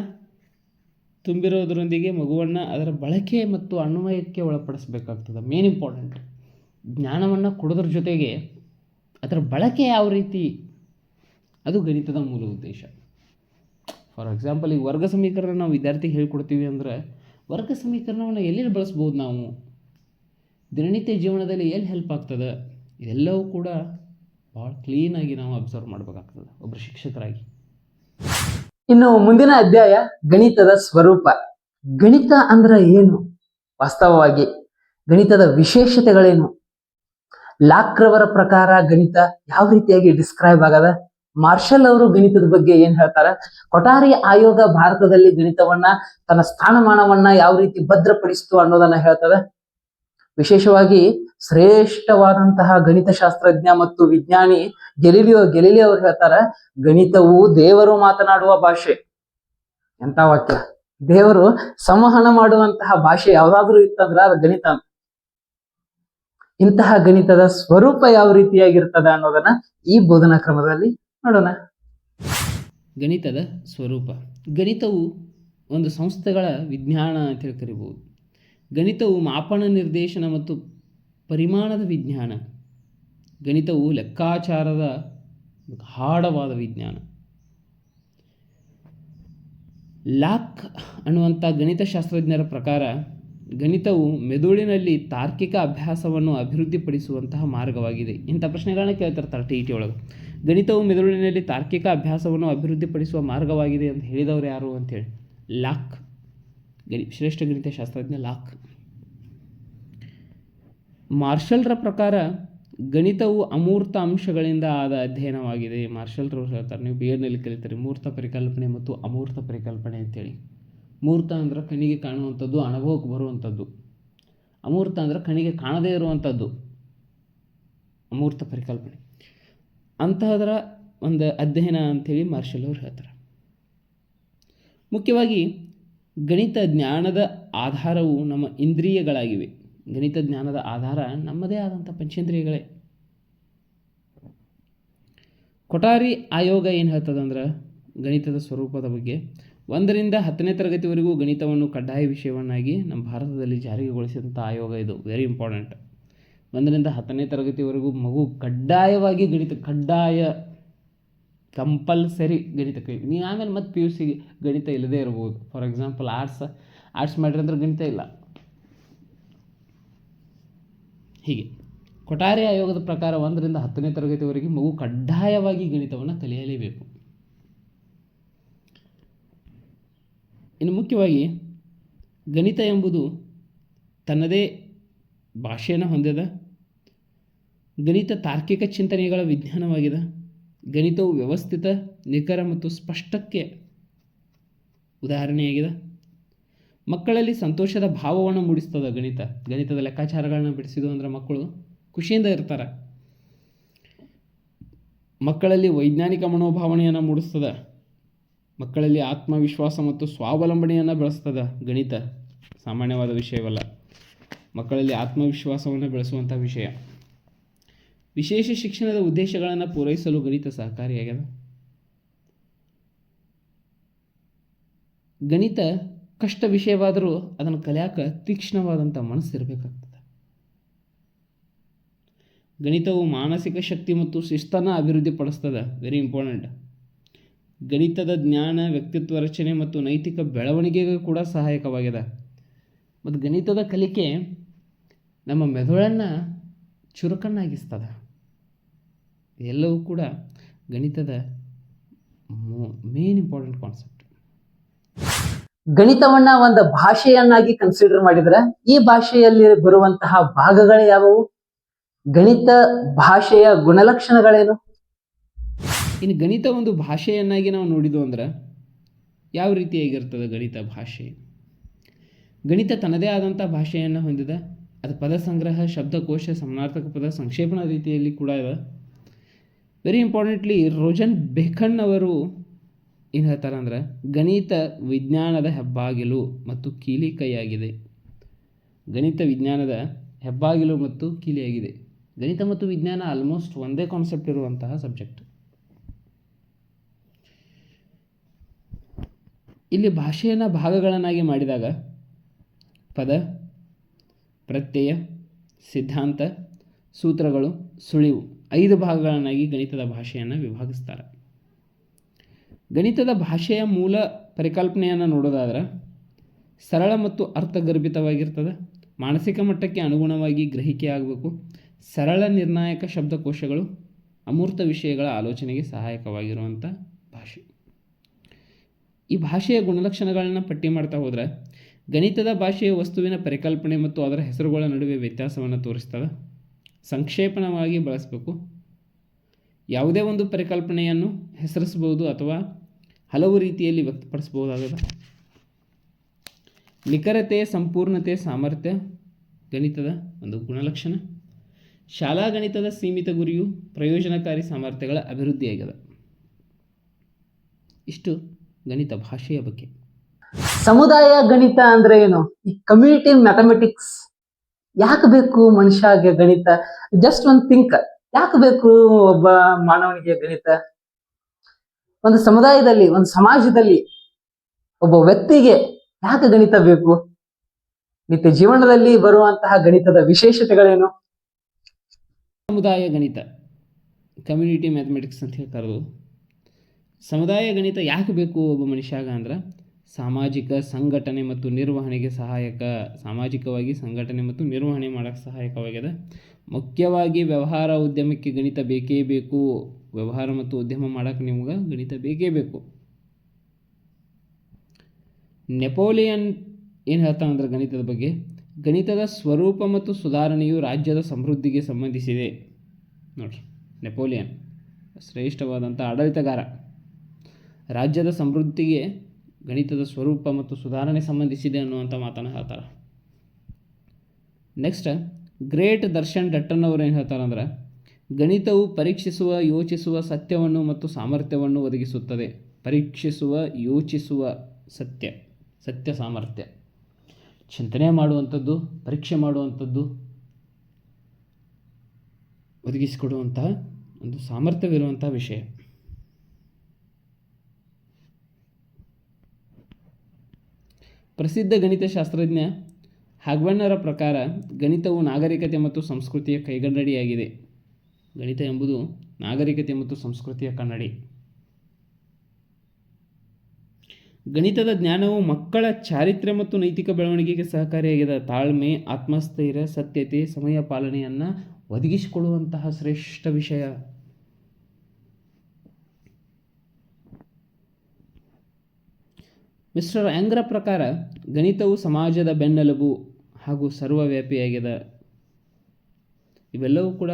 ತುಂಬಿರೋದರೊಂದಿಗೆ ಮಗುವನ್ನು ಅದರ ಬಳಕೆ ಮತ್ತು ಅನ್ವಯಕ್ಕೆ ಒಳಪಡಿಸಬೇಕಾಗ್ತದೆ. ಮೇನ್ ಇಂಪಾರ್ಟೆಂಟ್, ಜ್ಞಾನವನ್ನು ಕೊಡೋದ್ರ ಜೊತೆಗೆ ಅದರ ಬಳಕೆ ಯಾವ ರೀತಿ, ಅದು ಗಣಿತದ ಮೂಲ ಉದ್ದೇಶ. ಫಾರ್ ಎಕ್ಸಾಂಪಲ್, ಈಗ ವರ್ಗ ಸಮೀಕರಣ ನಾವು ವಿದ್ಯಾರ್ಥಿಗೆ ಹೇಳ್ಕೊಡ್ತೀವಿ ಅಂದರೆ, ವರ್ಗ ಸಮೀಕರಣವನ್ನು ಎಲ್ಲೆಲ್ಲಿ ಬಳಸ್ಬೋದು, ನಾವು ದಿನನಿತ್ಯ ಜೀವನದಲ್ಲಿ ಎಲ್ಲಿ ಹೆಲ್ಪ್ ಆಗ್ತದೆ, ಇದೆಲ್ಲವೂ ಕೂಡ ಭಾಳ ಕ್ಲೀನಾಗಿ ನಾವು ಅಬ್ಸರ್ವ್ ಮಾಡಬೇಕಾಗ್ತದೆ ಒಬ್ಬರು ಶಿಕ್ಷಕರಾಗಿ. ಇನ್ನು ಮುಂದಿನ ಅಧ್ಯಾಯ ಗಣಿತದ ಸ್ವರೂಪ. ಗಣಿತ ಅಂದ್ರೆ ಏನು, ವಾಸ್ತವವಾಗಿ ಗಣಿತದ ವಿಶೇಷತೆಗಳೇನು, ಲಾಕ್ರವರ ಪ್ರಕಾರ ಗಣಿತ ಯಾವ ರೀತಿಯಾಗಿ ಡಿಸ್ಕ್ರೈಬ್ ಆಗದ, ಮಾರ್ಷಲ್ ಅವರು ಗಣಿತದ ಬಗ್ಗೆ ಏನ್ ಹೇಳ್ತಾರ, ಕೊಠಾರಿ ಆಯೋಗ ಭಾರತದಲ್ಲಿ ಗಣಿತವನ್ನ ತನ್ನ ಸ್ಥಾನಮಾನವನ್ನ ಯಾವ ರೀತಿ ಭದ್ರಪಡಿಸಿತು ಅನ್ನೋದನ್ನ ಹೇಳ್ತದೆ. ವಿಶೇಷವಾಗಿ ಶ್ರೇಷ್ಠವಾದಂತಹ ಗಣಿತಶಾಸ್ತ್ರಜ್ಞ ಮತ್ತು ವಿಜ್ಞಾನಿ ಗೆಲಿಲಿಯೋ ಅವ್ರು ಹೇಳ್ತಾರ, ಗಣಿತವು ದೇವರು ಮಾತನಾಡುವ ಭಾಷೆ. ಎಂತ ವಾಕ್ಯ! ದೇವರು ಸಂವಹನ ಮಾಡುವಂತಹ ಭಾಷೆ ಯಾವ್ದಾದ್ರು ಇತ್ತಂದ್ರ ಅದು ಗಣಿತ. ಇಂತಹ ಗಣಿತದ ಸ್ವರೂಪ ಯಾವ ರೀತಿಯಾಗಿರ್ತದ ಅನ್ನೋದನ್ನ ಈ ಬೋಧನಾ ಕ್ರಮದಲ್ಲಿ ನೋಡೋಣ. ಗಣಿತದ ಸ್ವರೂಪ. ಗಣಿತವು ಒಂದು ಸಂಸ್ಥೆಗಳ ವಿಜ್ಞಾನ ಅಂತೇಳಿ ಕರಿಬೋದು. ಗಣಿತವು ಮಾಪನ, ನಿರ್ದೇಶನ ಮತ್ತು ಪರಿಮಾಣದ ವಿಜ್ಞಾನ. ಗಣಿತವು ಲೆಕ್ಕಾಚಾರದ ಗಾಢವಾದ ವಿಜ್ಞಾನ. ಲಾಕ್ ಅನ್ನುವಂಥ ಗಣಿತಶಾಸ್ತ್ರಜ್ಞರ ಪ್ರಕಾರ ಗಣಿತವು ಮೆದುಳಿನಲ್ಲಿ ತಾರ್ಕಿಕ ಅಭ್ಯಾಸವನ್ನು ಅಭಿವೃದ್ಧಿಪಡಿಸುವಂತಹ ಮಾರ್ಗವಾಗಿದೆ. ಇಂಥ ಪ್ರಶ್ನೆಗಳನ್ನ ಕೇಳ್ತಿರ್ತಾರೆ TET ಒಳಗೆ. ಗಣಿತವು ಮೆದುಳಿನಲ್ಲಿ ತಾರ್ಕಿಕ ಅಭ್ಯಾಸವನ್ನು ಅಭಿವೃದ್ಧಿಪಡಿಸುವ ಮಾರ್ಗವಾಗಿದೆ ಅಂತ ಹೇಳಿದವರು ಯಾರು ಅಂತೇಳಿ ಲಾಕ್, ಶ್ರೇಷ್ಠ ಗಣಿತಶಾಸ್ತ್ರಜ್ಞ ಲಾಕ್. ಮಾರ್ಷಲ್ರ ಪ್ರಕಾರ ಗಣಿತವು ಅಮೂರ್ತ ಅಂಶಗಳಿಂದ ಆದ ಅಧ್ಯಯನವಾಗಿದೆ. ಮಾರ್ಷಲ್ರವ್ರು ಹೇಳ್ತಾರೆ, ನೀವು BEdನಲ್ಲಿ ಕಲಿತೀರಿ ಮೂರ್ತ ಪರಿಕಲ್ಪನೆ ಮತ್ತು ಅಮೂರ್ತ ಪರಿಕಲ್ಪನೆ ಅಂತೇಳಿ. ಮೂರ್ತ ಅಂದ್ರೆ ಕಣ್ಣಿಗೆ ಕಾಣುವಂಥದ್ದು, ಅನುಭವಕ್ಕೆ ಬರುವಂಥದ್ದು. ಅಮೂರ್ತ ಅಂದ್ರೆ ಕಣ್ಣಿಗೆ ಕಾಣದೇ ಇರುವಂಥದ್ದು, ಅಮೂರ್ತ ಪರಿಕಲ್ಪನೆ. ಅಂತಹದರ ಒಂದು ಅಧ್ಯಯನ ಅಂಥೇಳಿ ಮಾರ್ಷಲ್ ಅವರು ಹೇಳ್ತಾರೆ. ಮುಖ್ಯವಾಗಿ ಗಣಿತ ಜ್ಞಾನದ ಆಧಾರವು ನಮ್ಮ ಇಂದ್ರಿಯಗಳಾಗಿವೆ. ಗಣಿತ ಜ್ಞಾನದ ಆಧಾರ ನಮ್ಮದೇ ಆದಂಥ ಪಂಚೇಂದ್ರಿಯಗಳೇ. ಕೊಠಾರಿ ಆಯೋಗ ಏನು ಹೇಳ್ತದಂದ್ರೆ ಗಣಿತದ ಸ್ವರೂಪದ ಬಗ್ಗೆ, 1ರಿಂದ 10ನೇ ತರಗತಿವರೆಗೂ ಗಣಿತವನ್ನು ಕಡ್ಡಾಯ ವಿಷಯವನ್ನಾಗಿ ನಮ್ಮ ಭಾರತದಲ್ಲಿ ಜಾರಿಗೊಳಿಸಿದಂಥ ಆಯೋಗ ಇದು. Very important. 1ರಿಂದ 10ನೇ ತರಗತಿವರೆಗೂ ಮಗು ಕಡ್ಡಾಯವಾಗಿ ಕಡ್ಡಾಯ ಕಂಪಲ್ಸರಿ ಗಣಿತ ಕಲಿ. ನೀವು ಆಮೇಲೆ ಮತ್ತೆ PUC ಗಣಿತ ಇಲ್ಲದೇ ಇರ್ಬೋದು. ಫಾರ್ ಎಕ್ಸಾಂಪಲ್ ಆರ್ಟ್ಸ್ ಮಾಡಿರಂದ್ರೆ ಗಣಿತ ಇಲ್ಲ. ಹೀಗೆ ಕೊಠಾರಿ ಆಯೋಗದ ಪ್ರಕಾರ 1ರಿಂದ 10ನೇ ತರಗತಿವರೆಗೆ ಮಗು ಕಡ್ಡಾಯವಾಗಿ ಗಣಿತವನ್ನು ಕಲಿಯಲೇಬೇಕು. ಇನ್ನು ಮುಖ್ಯವಾಗಿ ಗಣಿತ ಎಂಬುದು ತನ್ನದೇ ಭಾಷೆಯನ್ನು ಹೊಂದಿದ ಗಣಿತ ತಾರ್ಕಿಕ ಚಿಂತನೆಗಳ ವಿಜ್ಞಾನವಾಗಿದೆ. ಗಣಿತವು ವ್ಯವಸ್ಥಿತ, ನಿಖರ ಮತ್ತು ಸ್ಪಷ್ಟಕ್ಕೆ ಉದಾಹರಣೆಯಾಗಿದೆ. ಮಕ್ಕಳಲ್ಲಿ ಸಂತೋಷದ ಭಾವವನ್ನು ಮೂಡಿಸ್ತದೆ ಗಣಿತದ ಲೆಕ್ಕಾಚಾರಗಳನ್ನ ಬಿಡಿಸಿದ್ದು ಅಂದರೆ ಮಕ್ಕಳು ಖುಷಿಯಿಂದ ಇರ್ತಾರೆ. ಮಕ್ಕಳಲ್ಲಿ ವೈಜ್ಞಾನಿಕ ಮನೋಭಾವನೆಯನ್ನು ಮೂಡಿಸ್ತದೆ. ಮಕ್ಕಳಲ್ಲಿ ಆತ್ಮವಿಶ್ವಾಸ ಮತ್ತು ಸ್ವಾವಲಂಬನೆಯನ್ನು ಬೆಳೆಸ್ತದೆ. ಗಣಿತ ಸಾಮಾನ್ಯವಾದ ವಿಷಯವಲ್ಲ, ಮಕ್ಕಳಲ್ಲಿ ಆತ್ಮವಿಶ್ವಾಸವನ್ನು ಬೆಳೆಸುವಂಥ ವಿಷಯ. ವಿಶೇಷ ಶಿಕ್ಷಣದ ಉದ್ದೇಶಗಳನ್ನು ಪೂರೈಸಲು ಗಣಿತ ಸಹಕಾರಿಯಾಗಿದೆ. ಗಣಿತ ಕಷ್ಟ ವಿಷಯವಾದರೂ ಅದನ್ನು ಕಲಿಯಾಕ ತೀಕ್ಷ್ಣವಾದಂಥ ಮನಸ್ಸು ಇರಬೇಕಾಗ್ತದೆ. ಗಣಿತವು ಮಾನಸಿಕ ಶಕ್ತಿ ಮತ್ತು ಶಿಸ್ತನ್ನು ಅಭಿವೃದ್ಧಿಪಡಿಸ್ತದೆ. Very important. ಗಣಿತದ ಜ್ಞಾನ ವ್ಯಕ್ತಿತ್ವ ರಚನೆ ಮತ್ತು ನೈತಿಕ ಬೆಳವಣಿಗೆಗೂ ಕೂಡ ಸಹಾಯಕವಾಗಿದೆ. ಮತ್ತು ಗಣಿತದ ಕಲಿಕೆ ನಮ್ಮ ಮೆದುಳನ್ನು ಚುರುಕನ್ನಾಗಿಸ್ತದೆ. ಎಲ್ಲವೂ ಕೂಡ ಗಣಿತದ ಮೇನ್ ಇಂಪಾರ್ಟೆಂಟ್ ಕಾನ್ಸೆಪ್ಟ್. ಗಣಿತವನ್ನ ಒಂದು ಭಾಷೆಯನ್ನಾಗಿ ಕನ್ಸಿಡರ್ ಮಾಡಿದ್ರೆ ಈ ಭಾಷೆಯಲ್ಲಿ ಬರುವಂತಹ ಭಾಗಗಳು ಯಾವುವು? ಗಣಿತ ಭಾಷೆಯ ಗುಣಲಕ್ಷಣಗಳೇನು? ಇನ್ನು ಗಣಿತ ಒಂದು ಭಾಷೆಯನ್ನಾಗಿ ನಾವು ನೋಡಿದ್ವು ಅಂದ್ರೆ ಯಾವ ರೀತಿಯಾಗಿರ್ತದೆ ಗಣಿತ ಭಾಷೆ? ಗಣಿತ ತನ್ನದೇ ಆದಂಥ ಭಾಷೆಯನ್ನು ಹೊಂದಿದೆ. ಅದು ಪದ ಸಂಗ್ರಹ, ಶಬ್ದಕೋಶ, ಸಮಾನಾರ್ಥಕ ಪದ, ಸಂಕ್ಷೇಪಣ ರೀತಿಯಲ್ಲಿ ಕೂಡ ಇದೆ. ವೆರಿ ಇಂಪಾರ್ಟೆಂಟ್ಲಿ ರೋಜನ್ ಬೇಕನ್ ಅವರು ಏನು ಹೇಳ್ತಾರೆ ಅಂದ್ರೆ ಗಣಿತ ವಿಜ್ಞಾನದ ಹೆಬ್ಬಾಗಿಲು ಮತ್ತು ಕೀಲಿ ಕೈಯಾಗಿದೆ. ಗಣಿತ ವಿಜ್ಞಾನದ ಹೆಬ್ಬಾಗಿಲು ಮತ್ತು ಕೀಲಿಯಾಗಿದೆ. ಗಣಿತ ಮತ್ತು ವಿಜ್ಞಾನ ಆಲ್ಮೋಸ್ಟ್ ಒಂದೇ ಕಾನ್ಸೆಪ್ಟ್ ಇರುವಂತಹ ಸಬ್ಜೆಕ್ಟ್. ಇಲ್ಲಿ ಭಾಷೆಯನ್ನು ಭಾಗಗಳನ್ನಾಗಿ ಮಾಡಿದಾಗ ಪದ, ಪ್ರತ್ಯಯ, ಸಿದ್ಧಾಂತ, ಸೂತ್ರಗಳು, ಸುಳಿವು 5 ಭಾಗಗಳನ್ನಾಗಿ ಗಣಿತದ ಭಾಷೆಯನ್ನು ವಿಭಾಗಿಸ್ತಾರೆ. ಗಣಿತದ ಭಾಷೆಯ ಮೂಲ ಪರಿಕಲ್ಪನೆಯನ್ನು ನೋಡೋದಾದ್ರೆ ಸರಳ ಮತ್ತು ಅರ್ಥಗರ್ಭಿತವಾಗಿರ್ತದೆ. ಮಾನಸಿಕ ಮಟ್ಟಕ್ಕೆ ಅನುಗುಣವಾಗಿ ಗ್ರಹಿಕೆ ಆಗಬೇಕು. ಸರಳ ನಿರ್ಣಾಯಕ ಶಬ್ದಕೋಶಗಳು, ಅಮೂರ್ತ ವಿಷಯಗಳ ಆಲೋಚನೆಗೆ ಸಹಾಯಕವಾಗಿರುವಂಥ ಭಾಷೆ. ಈ ಭಾಷೆಯ ಗುಣಲಕ್ಷಣಗಳನ್ನು ಪಟ್ಟಿ ಮಾಡ್ತಾ ಹೋದರೆ ಗಣಿತದ ಭಾಷೆಯ ವಸ್ತುವಿನ ಪರಿಕಲ್ಪನೆ ಮತ್ತು ಅದರ ಹೆಸರುಗಳ ನಡುವೆ ವ್ಯತ್ಯಾಸವನ್ನು ತೋರಿಸ್ತದೆ. ಸಂಕ್ಷೇಪಣವಾಗಿ ಬಳಸಬೇಕು. ಯಾವುದೇ ಒಂದು ಪರಿಕಲ್ಪನೆಯನ್ನು ಹೆಸರಿಸಬಹುದು ಅಥವಾ ಹಲವು ರೀತಿಯಲ್ಲಿ ವ್ಯಕ್ತಪಡಿಸಬಹುದಾಗಿದೆ. ನಿಖರತೆ, ಸಂಪೂರ್ಣತೆ, ಸಾಮರ್ಥ್ಯ ಗಣಿತದ ಒಂದು ಗುಣಲಕ್ಷಣ. ಶಾಲಾ ಗಣಿತದ ಸೀಮಿತ ಗುರಿಯು ಪ್ರಯೋಜನಕಾರಿ ಸಾಮರ್ಥ್ಯಗಳ ಅಭಿವೃದ್ಧಿಯಾಗಿದೆ. ಇಷ್ಟು ಗಣಿತ ಭಾಷೆಯ ಬಗ್ಗೆ. ಸಮುದಾಯ ಗಣಿತ ಅಂದ್ರೆ ಏನು? ಈ ಕಮ್ಯುನಿಟಿ ಮ್ಯಾಥಮೆಟಿಕ್ಸ್ ಯಾಕೆ ಬೇಕು ಮನುಷ್ಯಗೆ ಗಣಿತ? ಜಸ್ಟ್ ಒಂದು ಥಿಂಕ್, ಯಾಕೆ ಬೇಕು ಒಬ್ಬ ಮಾನವನಿಗೆ ಗಣಿತ? ಒಂದು ಸಮುದಾಯದಲ್ಲಿ, ಒಂದು ಸಮಾಜದಲ್ಲಿ ಒಬ್ಬ ವ್ಯಕ್ತಿಗೆ ಯಾಕೆ ಗಣಿತ ಬೇಕು? ನಿತ್ಯ ಜೀವನದಲ್ಲಿ ಬರುವಂತಹ ಗಣಿತದ ವಿಶೇಷತೆಗಳೇನು? ಸಮುದಾಯ ಗಣಿತ, ಕಮ್ಯುನಿಟಿ ಮ್ಯಾಥಮೆಟಿಕ್ಸ್ ಅಂತ ಹೇಳಿ ಕರೆದು, ಸಮುದಾಯ ಗಣಿತ ಯಾಕೆ ಬೇಕು ಒಬ್ಬ ಮನುಷ್ಯಾಗ ಅಂದ್ರೆ ಸಾಮಾಜಿಕ ಸಂಘಟನೆ ಮತ್ತು ನಿರ್ವಹಣೆಗೆ ಸಹಾಯಕ, ಸಾಮಾಜಿಕವಾಗಿ ಸಂಘಟನೆ ಮತ್ತು ನಿರ್ವಹಣೆ ಮಾಡೋಕ್ಕೆ ಸಹಾಯಕವಾಗಿದೆ. ಮುಖ್ಯವಾಗಿ ವ್ಯವಹಾರ ಉದ್ಯಮಕ್ಕೆ ಗಣಿತ ಬೇಕೇ ಬೇಕು. ವ್ಯವಹಾರ ಮತ್ತು ಉದ್ಯಮ ಮಾಡೋಕ್ಕೆ ನಿಮ್ಗೆ ಗಣಿತ ಬೇಕೇ ಬೇಕು. ನೆಪೋಲಿಯನ್ ಏನು ಹೇಳ್ತಾನಂದ್ರೆ ಗಣಿತದ ಬಗ್ಗೆ, ಗಣಿತದ ಸ್ವರೂಪ ಮತ್ತು ಸುಧಾರಣೆಯು ರಾಜ್ಯದ ಸಮೃದ್ಧಿಗೆ ಸಂಬಂಧಿಸಿದೆ. ನೋಡ್ರಿ, ನೆಪೋಲಿಯನ್ ಶ್ರೇಷ್ಠವಾದಂಥ ಆಡಳಿತಗಾರ. ರಾಜ್ಯದ ಸಮೃದ್ಧಿಗೆ ಗಣಿತದ ಸ್ವರೂಪ ಮತ್ತು ಸುಧಾರಣೆ ಸಂಬಂಧಿಸಿದೆ ಅನ್ನುವಂಥ ಮಾತನ್ನು ಹೇಳ್ತಾರೆ. ನೆಕ್ಸ್ಟ್, ಗ್ರೇಟ್ ದರ್ಶನ್ ಡಟ್ಟನ್ ಅವರು ಏನು ಹೇಳ್ತಾರಂದ್ರೆ, ಗಣಿತವು ಪರೀಕ್ಷಿಸುವ, ಯೋಚಿಸುವ, ಸತ್ಯವನ್ನು ಮತ್ತು ಸಾಮರ್ಥ್ಯವನ್ನು ಒದಗಿಸುತ್ತದೆ. ಪರೀಕ್ಷಿಸುವ, ಯೋಚಿಸುವ, ಸತ್ಯ ಸಾಮರ್ಥ್ಯ, ಚಿಂತನೆ ಮಾಡುವಂಥದ್ದು, ಪರೀಕ್ಷೆ ಮಾಡುವಂಥದ್ದು, ಒದಗಿಸಿಕೊಡುವಂತಹ ಒಂದು ಸಾಮರ್ಥ್ಯವಿರುವಂತಹ ವಿಷಯ. ಪ್ರಸಿದ್ಧ ಗಣಿತಶಾಸ್ತ್ರಜ್ಞ ಹ್ಯಾಗ್ಮನ್ನರ ಪ್ರಕಾರ ಗಣಿತವು ನಾಗರಿಕತೆ ಮತ್ತು ಸಂಸ್ಕೃತಿಯ ಕೈಗನ್ನಡಿಯಾಗಿದೆ. ಗಣಿತ ಎಂಬುದು ನಾಗರಿಕತೆ ಮತ್ತು ಸಂಸ್ಕೃತಿಯ ಕನ್ನಡಿ. ಗಣಿತದ ಜ್ಞಾನವು ಮಕ್ಕಳ ಚಾರಿತ್ರ್ಯ ಮತ್ತು ನೈತಿಕ ಬೆಳವಣಿಗೆಗೆ ಸಹಕಾರಿಯಾಗಿದೆ. ತಾಳ್ಮೆ, ಆತ್ಮಸ್ಥೈರ್ಯ, ಸತ್ಯತೆ, ಸಮಯ ಪಾಲನೆಯನ್ನು ಒದಗಿಸಿಕೊಡುವಂತಹ ಶ್ರೇಷ್ಠ ವಿಷಯ. ಮಿಸ್ಟರ್ ಆಂಗ್ರ ಪ್ರಕಾರ ಗಣಿತವು ಸಮಾಜದ ಬೆನ್ನೆಲುಬು ಹಾಗೂ ಸರ್ವವ್ಯಾಪಿಯಾಗಿದೆ. ಇವೆಲ್ಲವೂ ಕೂಡ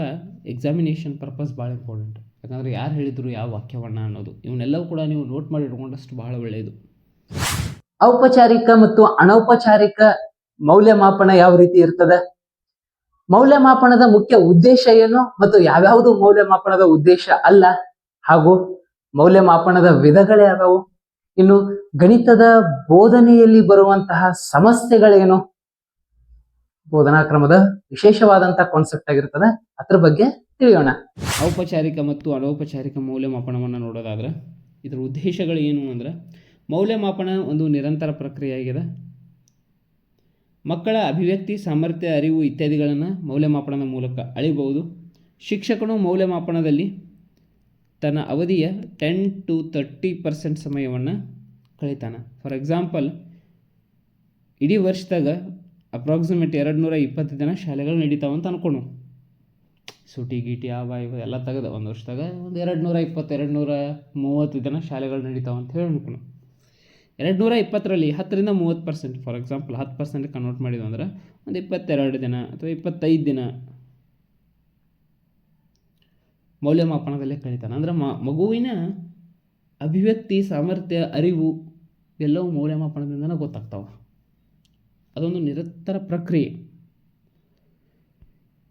ಎಕ್ಸಾಮಿನೇಷನ್ ಪರ್ಪಸ್ ಭಾಳ ಇಂಪಾರ್ಟೆಂಟ್. ಯಾಕಂದರೆ ಯಾರು ಹೇಳಿದರು ಯಾವ ವಾಕ್ಯವನ್ನ ಅನ್ನೋದು, ಇವನ್ನೆಲ್ಲವೂ ಕೂಡ ನೀವು ನೋಟ್ ಮಾಡಿ ಇಟ್ಕೊಂಡಷ್ಟು ಬಹಳ ಒಳ್ಳೆಯದು. ಔಪಚಾರಿಕ ಮತ್ತು ಅನೌಪಚಾರಿಕ ಮೌಲ್ಯಮಾಪನ ಯಾವ ರೀತಿ ಇರ್ತದೆ? ಮೌಲ್ಯಮಾಪನದ ಮುಖ್ಯ ಉದ್ದೇಶ ಏನು ಮತ್ತು ಯಾವ್ಯಾವುದು ಮೌಲ್ಯಮಾಪನದ ಉದ್ದೇಶ ಅಲ್ಲ, ಹಾಗೂ ಮೌಲ್ಯಮಾಪನದ ವಿಧಗಳು ಯಾವ್ಯಾವು? ಇನ್ನು ಗಣಿತದ ಬೋಧನೆಯಲ್ಲಿ ಬರುವಂತಹ ಸಮಸ್ಯೆಗಳೇನು? ಬೋಧನಾ ಕ್ರಮದ ವಿಶೇಷವಾದಂತಹ ಕಾನ್ಸೆಪ್ಟ್ ಆಗಿರ್ತದೆ, ಅದ್ರ ಬಗ್ಗೆ ತಿಳಿಯೋಣ. ಔಪಚಾರಿಕ ಮತ್ತು ಅನೌಪಚಾರಿಕ ಮೌಲ್ಯಮಾಪನವನ್ನು ನೋಡೋದಾದ್ರೆ ಇದರ ಉದ್ದೇಶಗಳು ಏನು ಅಂದ್ರೆ, ಮೌಲ್ಯಮಾಪನ ಒಂದು ನಿರಂತರ ಪ್ರಕ್ರಿಯೆಯಾಗಿದೆ. ಮಕ್ಕಳ ಅಭಿವ್ಯಕ್ತಿ, ಸಾಮರ್ಥ್ಯ, ಅರಿವು ಇತ್ಯಾದಿಗಳನ್ನು ಮೌಲ್ಯಮಾಪನದ ಮೂಲಕ ಅಳಿಬಹುದು. ಶಿಕ್ಷಕನು ಮೌಲ್ಯಮಾಪನದಲ್ಲಿ ತನ್ನ ಅವಧಿಯ 10 to 30% ಸಮಯವನ್ನು ಕಳೀತಾನೆ. ಫಾರ್ ಎಕ್ಸಾಂಪಲ್, ಇಡೀ ವರ್ಷದಾಗ ಅಪ್ರಾಕ್ಸಿಮೇಟ್ 220 ದಿನ ಶಾಲೆಗಳು ನಡೀತಾವಂತ ಅನ್ಕೊಳು. ಸೂಟಿ ಗೀಟಿ ಆವ ಇವ ಎಲ್ಲ ತೆಗೆದು ಒಂದು ವರ್ಷದಾಗ ಒಂದು 220 230 ದಿನ ಶಾಲೆಗಳು ನಡೀತಾವಂತ ಹೇಳಿ ಅನ್ಕೊಳು. 220ರಲ್ಲಿ 10ರಿಂದ 30%, ಫಾರ್ ಎಕ್ಸಾಂಪಲ್ 10% ಕನ್ವರ್ಟ್ ಮಾಡಿದ್ವು ಅಂದ್ರೆ ಒಂದು 22 ದಿನ ಅಥವಾ 25 ದಿನ ಮೌಲ್ಯಮಾಪನದಲ್ಲೇ ಕಳೀತಾನೆ. ಅಂದ್ರೆ ಮಗುವಿನ ಅಭಿವ್ಯಕ್ತಿ, ಸಾಮರ್ಥ್ಯ, ಅರಿವು ಎಲ್ಲವೂ ಮೌಲ್ಯಮಾಪನದಿಂದನೇ ಗೊತ್ತಾಗ್ತಾವೆ. ಅದೊಂದು ನಿರಂತರ ಪ್ರಕ್ರಿಯೆ.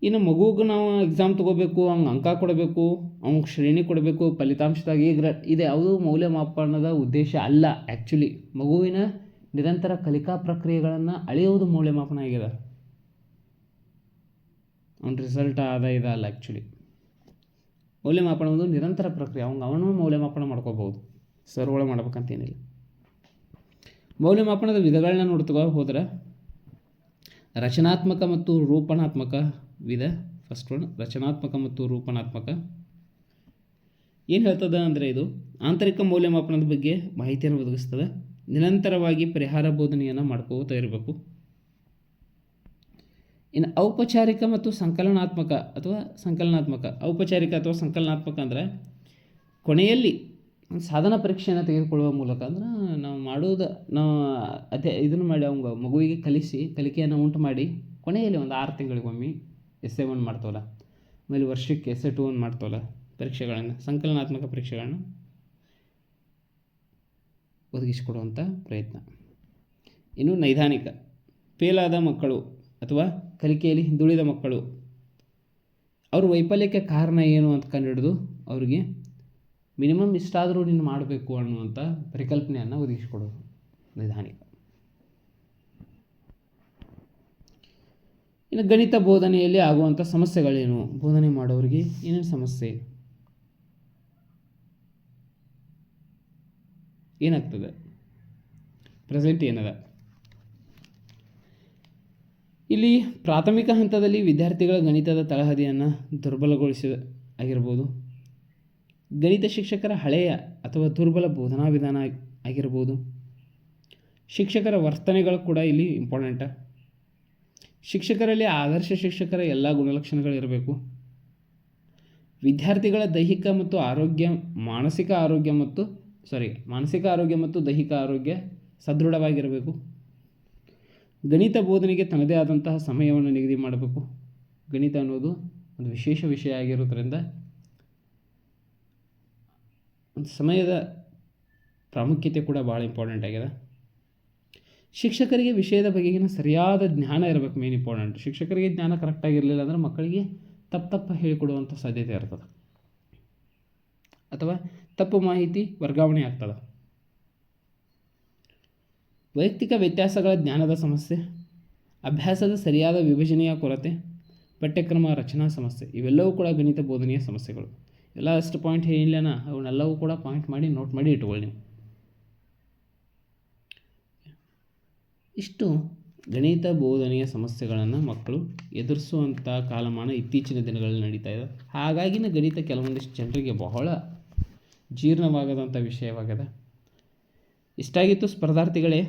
ಇನ್ನು ಮಗುಗೆ ನಾವು ಎಕ್ಸಾಮ್ ತೊಗೋಬೇಕು, ಅವ್ನಿಗೆ ಅಂಕ ಕೊಡಬೇಕು, ಅವ್ನಿಗೆ ಶ್ರೇಣಿ ಕೊಡಬೇಕು, ಫಲಿತಾಂಶದಾಗ ಈಗ ಇದು ಯಾವುದೂ ಮೌಲ್ಯಮಾಪನದ ಉದ್ದೇಶ ಅಲ್ಲ. ಆ್ಯಕ್ಚುಲಿ ಮಗುವಿನ ನಿರಂತರ ಕಲಿಕಾ ಪ್ರಕ್ರಿಯೆಗಳನ್ನು ಅಳೆಯುವುದು ಮೌಲ್ಯಮಾಪನ ಆಗಿದೆ. ಅವ್ನ ರಿಸಲ್ಟ್ ಇದಲ್ಲ. ಆ್ಯಕ್ಚುಲಿ ಮೌಲ್ಯಮಾಪನ ಒಂದು ನಿರಂತರ ಪ್ರಕ್ರಿಯೆ. ಅವನು ಮೌಲ್ಯಮಾಪನ ಮಾಡ್ಕೋಬೋದು, ಸರ್ವಳ ಮಾಡ್ಬೇಕಂತೇನಿಲ್ಲ. ಮೌಲ್ಯಮಾಪನದ ವಿಧಗಳನ್ನ ನೋಡ್ತಾ ಹೋದ್ರೆ ರಚನಾತ್ಮಕ ಮತ್ತು ರೂಪಣಾತ್ಮಕ ವಿಧ. ಫಸ್ಟ್ ಒನ್ ರಚನಾತ್ಮಕ ಮತ್ತು ರೂಪಣಾತ್ಮಕ. ಏನು ಹೇಳ್ತದೆ ಅಂದರೆ, ಇದು ಆಂತರಿಕ ಮೌಲ್ಯಮಾಪನದ ಬಗ್ಗೆ ಮಾಹಿತಿಯನ್ನು ಒದಗಿಸ್ತದೆ. ನಿರಂತರವಾಗಿ ಪರಿಹಾರ ಬೋಧನೆಯನ್ನು ಮಾಡ್ಕೋತಾ ಇರಬೇಕು. ಇನ್ನು ಔಪಚಾರಿಕ ಮತ್ತು ಸಂಕಲನಾತ್ಮಕ. ಔಪಚಾರಿಕ ಅಥವಾ ಸಂಕಲನಾತ್ಮಕ ಅಂದರೆ ಕೊನೆಯಲ್ಲಿ ಸಾಧನ ಪರೀಕ್ಷೆಯನ್ನು ತೆಗೆದುಕೊಳ್ಳುವ ಮೂಲಕ, ಅಂದ್ರೆ ನಾವು ಇದನ್ನು ಮಾಡಿ ಅವಂಗ ಮಗುವಿಗೆ ಕಲಿಕೆಯನ್ನು ಉಂಟು ಮಾಡಿ ಕೊನೆಯಲ್ಲಿ ಒಂದು 6 ತಿಂಗಳಿಗೊಮ್ಮೆ essay 1 ಮಾಡ್ತವಲ್ಲ, ಆಮೇಲೆ ವರ್ಷಕ್ಕೆ essay 2 1 ಮಾಡ್ತವಲ್ಲ, ಪರೀಕ್ಷೆಗಳನ್ನು, ಸಂಕಲನಾತ್ಮಕ ಪರೀಕ್ಷೆಗಳನ್ನು ಒದಗಿಸಿಕೊಡುವಂಥ ಪ್ರಯತ್ನ. ಇನ್ನು ನೈದಾನಿಕ, ಫೇಲಾದ ಮಕ್ಕಳು ಅಥವಾ ಕಲಿಕೆಯಲ್ಲಿ ಹಿಂದುಳಿದ ಮಕ್ಕಳು, ಅವ್ರ ವೈಫಲ್ಯಕ್ಕೆ ಕಾರಣ ಏನು ಅಂತ ಕಂಡುಹಿಡಿದು ಅವರಿಗೆ ಮಿನಿಮಮ್ ಇಷ್ಟಾದರೂ ನೀನು ಮಾಡಬೇಕು ಅನ್ನುವಂಥ ಪರಿಕಲ್ಪನೆಯನ್ನು ಒದಗಿಸಿಕೊಡೋದು ನೈದಾನಿಕ. ಇನ್ನು ಗಣಿತ ಬೋಧನೆಯಲ್ಲಿ ಆಗುವಂಥ ಸಮಸ್ಯೆಗಳೇನು? ಬೋಧನೆ ಮಾಡೋರಿಗೆ ಏನೇನು ಸಮಸ್ಯೆ ಏನಾಗ್ತದೆ? ಪ್ರೆಸೆಂಟ್ ಏನದ. ಇಲ್ಲಿ ಪ್ರಾಥಮಿಕ ಹಂತದಲ್ಲಿ ವಿದ್ಯಾರ್ಥಿಗಳ ಗಣಿತದ ತಳಹದಿಯನ್ನು ಆಗಿರ್ಬೋದು, ಗಣಿತ ಶಿಕ್ಷಕರ ಹಳೆಯ ಅಥವಾ ದುರ್ಬಲ ಬೋಧನಾ ವಿಧಾನ ಆಗಿರ್ಬೋದು, ಶಿಕ್ಷಕರ ವರ್ತನೆಗಳು ಕೂಡ ಇಲ್ಲಿ ಇಂಪಾರ್ಟೆಂಟ. ಶಿಕ್ಷಕರಲ್ಲಿ ಆದರ್ಶ ಶಿಕ್ಷಕರ ಎಲ್ಲ ಗುಣಲಕ್ಷಣಗಳಿರಬೇಕು. ವಿದ್ಯಾರ್ಥಿಗಳ ಮಾನಸಿಕ ಆರೋಗ್ಯ ಮತ್ತು ದೈಹಿಕ ಆರೋಗ್ಯ ಸದೃಢವಾಗಿರಬೇಕು. ಗಣಿತ ಬೋಧನೆಗೆ ತನ್ನದೇ ಆದಂತಹ ಸಮಯವನ್ನು ನಿಗದಿ ಮಾಡಬೇಕು. ಗಣಿತ ಅನ್ನೋದು ಒಂದು ವಿಶೇಷ ವಿಷಯ ಆಗಿರೋದ್ರಿಂದ ಒಂದು ಸಮಯದ ಪ್ರಾಮುಖ್ಯತೆ ಕೂಡ ಭಾಳ ಇಂಪಾರ್ಟೆಂಟ್ ಆಗಿದೆ. ಶಿಕ್ಷಕರಿಗೆ ವಿಷಯದ ಬಗೆಗಿನ ಸರಿಯಾದ ಜ್ಞಾನ ಇರಬೇಕು. Main important. ಶಿಕ್ಷಕರಿಗೆ ಜ್ಞಾನ ಕರೆಕ್ಟಾಗಿರಲಿಲ್ಲ ಅಂದರೆ ಮಕ್ಕಳಿಗೆ ತಪ್ಪು ಹೇಳಿಕೊಡುವಂಥ ಸಾಧ್ಯತೆ ಇರ್ತದೆ, ಅಥವಾ ತಪ್ಪು ಮಾಹಿತಿ ವರ್ಗಾವಣೆ ಆಗ್ತದೆ. ವೈಯಕ್ತಿಕ ವ್ಯತ್ಯಾಸಗಳ ಜ್ಞಾನದ ಸಮಸ್ಯೆ, ಅಭ್ಯಾಸದ ಸರಿಯಾದ ವಿಭಜನೆಯ ಕೊರತೆ, ಪಠ್ಯಕ್ರಮ ರಚನಾ ಸಮಸ್ಯೆ ಇವೆಲ್ಲವೂ ಕೂಡ ಗಣಿತ ಬೋಧನೆಯ ಸಮಸ್ಯೆಗಳು. ಎಲ್ಲ ಅಷ್ಟು ಪಾಯಿಂಟ್ ಹೇಳಿಲ್ಲನ ಅವನ್ನೆಲ್ಲವೂ ಕೂಡ ಪಾಯಿಂಟ್ ಮಾಡಿ ನೋಟ್ ಮಾಡಿ ಇಟ್ಕೊಳ್ಳಿ ನೀವು. ಇಷ್ಟು ಗಣಿತ ಬೋಧನೆಯ ಸಮಸ್ಯೆಗಳನ್ನು ಮಕ್ಕಳು ಎದುರಿಸುವಂಥ ಕಾಲಮಾನ ಇತ್ತೀಚಿನ ದಿನಗಳಲ್ಲಿ ನಡೀತಾ ಇದೆ. ಹಾಗಾಗಿನ ಗಣಿತ ಕೆಲವೊಂದಿಷ್ಟು ಜನರಿಗೆ ಬಹಳ ಜೀರ್ಣವಾಗದಂಥ ವಿಷಯವಾಗಿದೆ. ಇಷ್ಟಾಗಿತ್ತು ಸ್ಪರ್ಧಾರ್ಥಿಗಳೇ,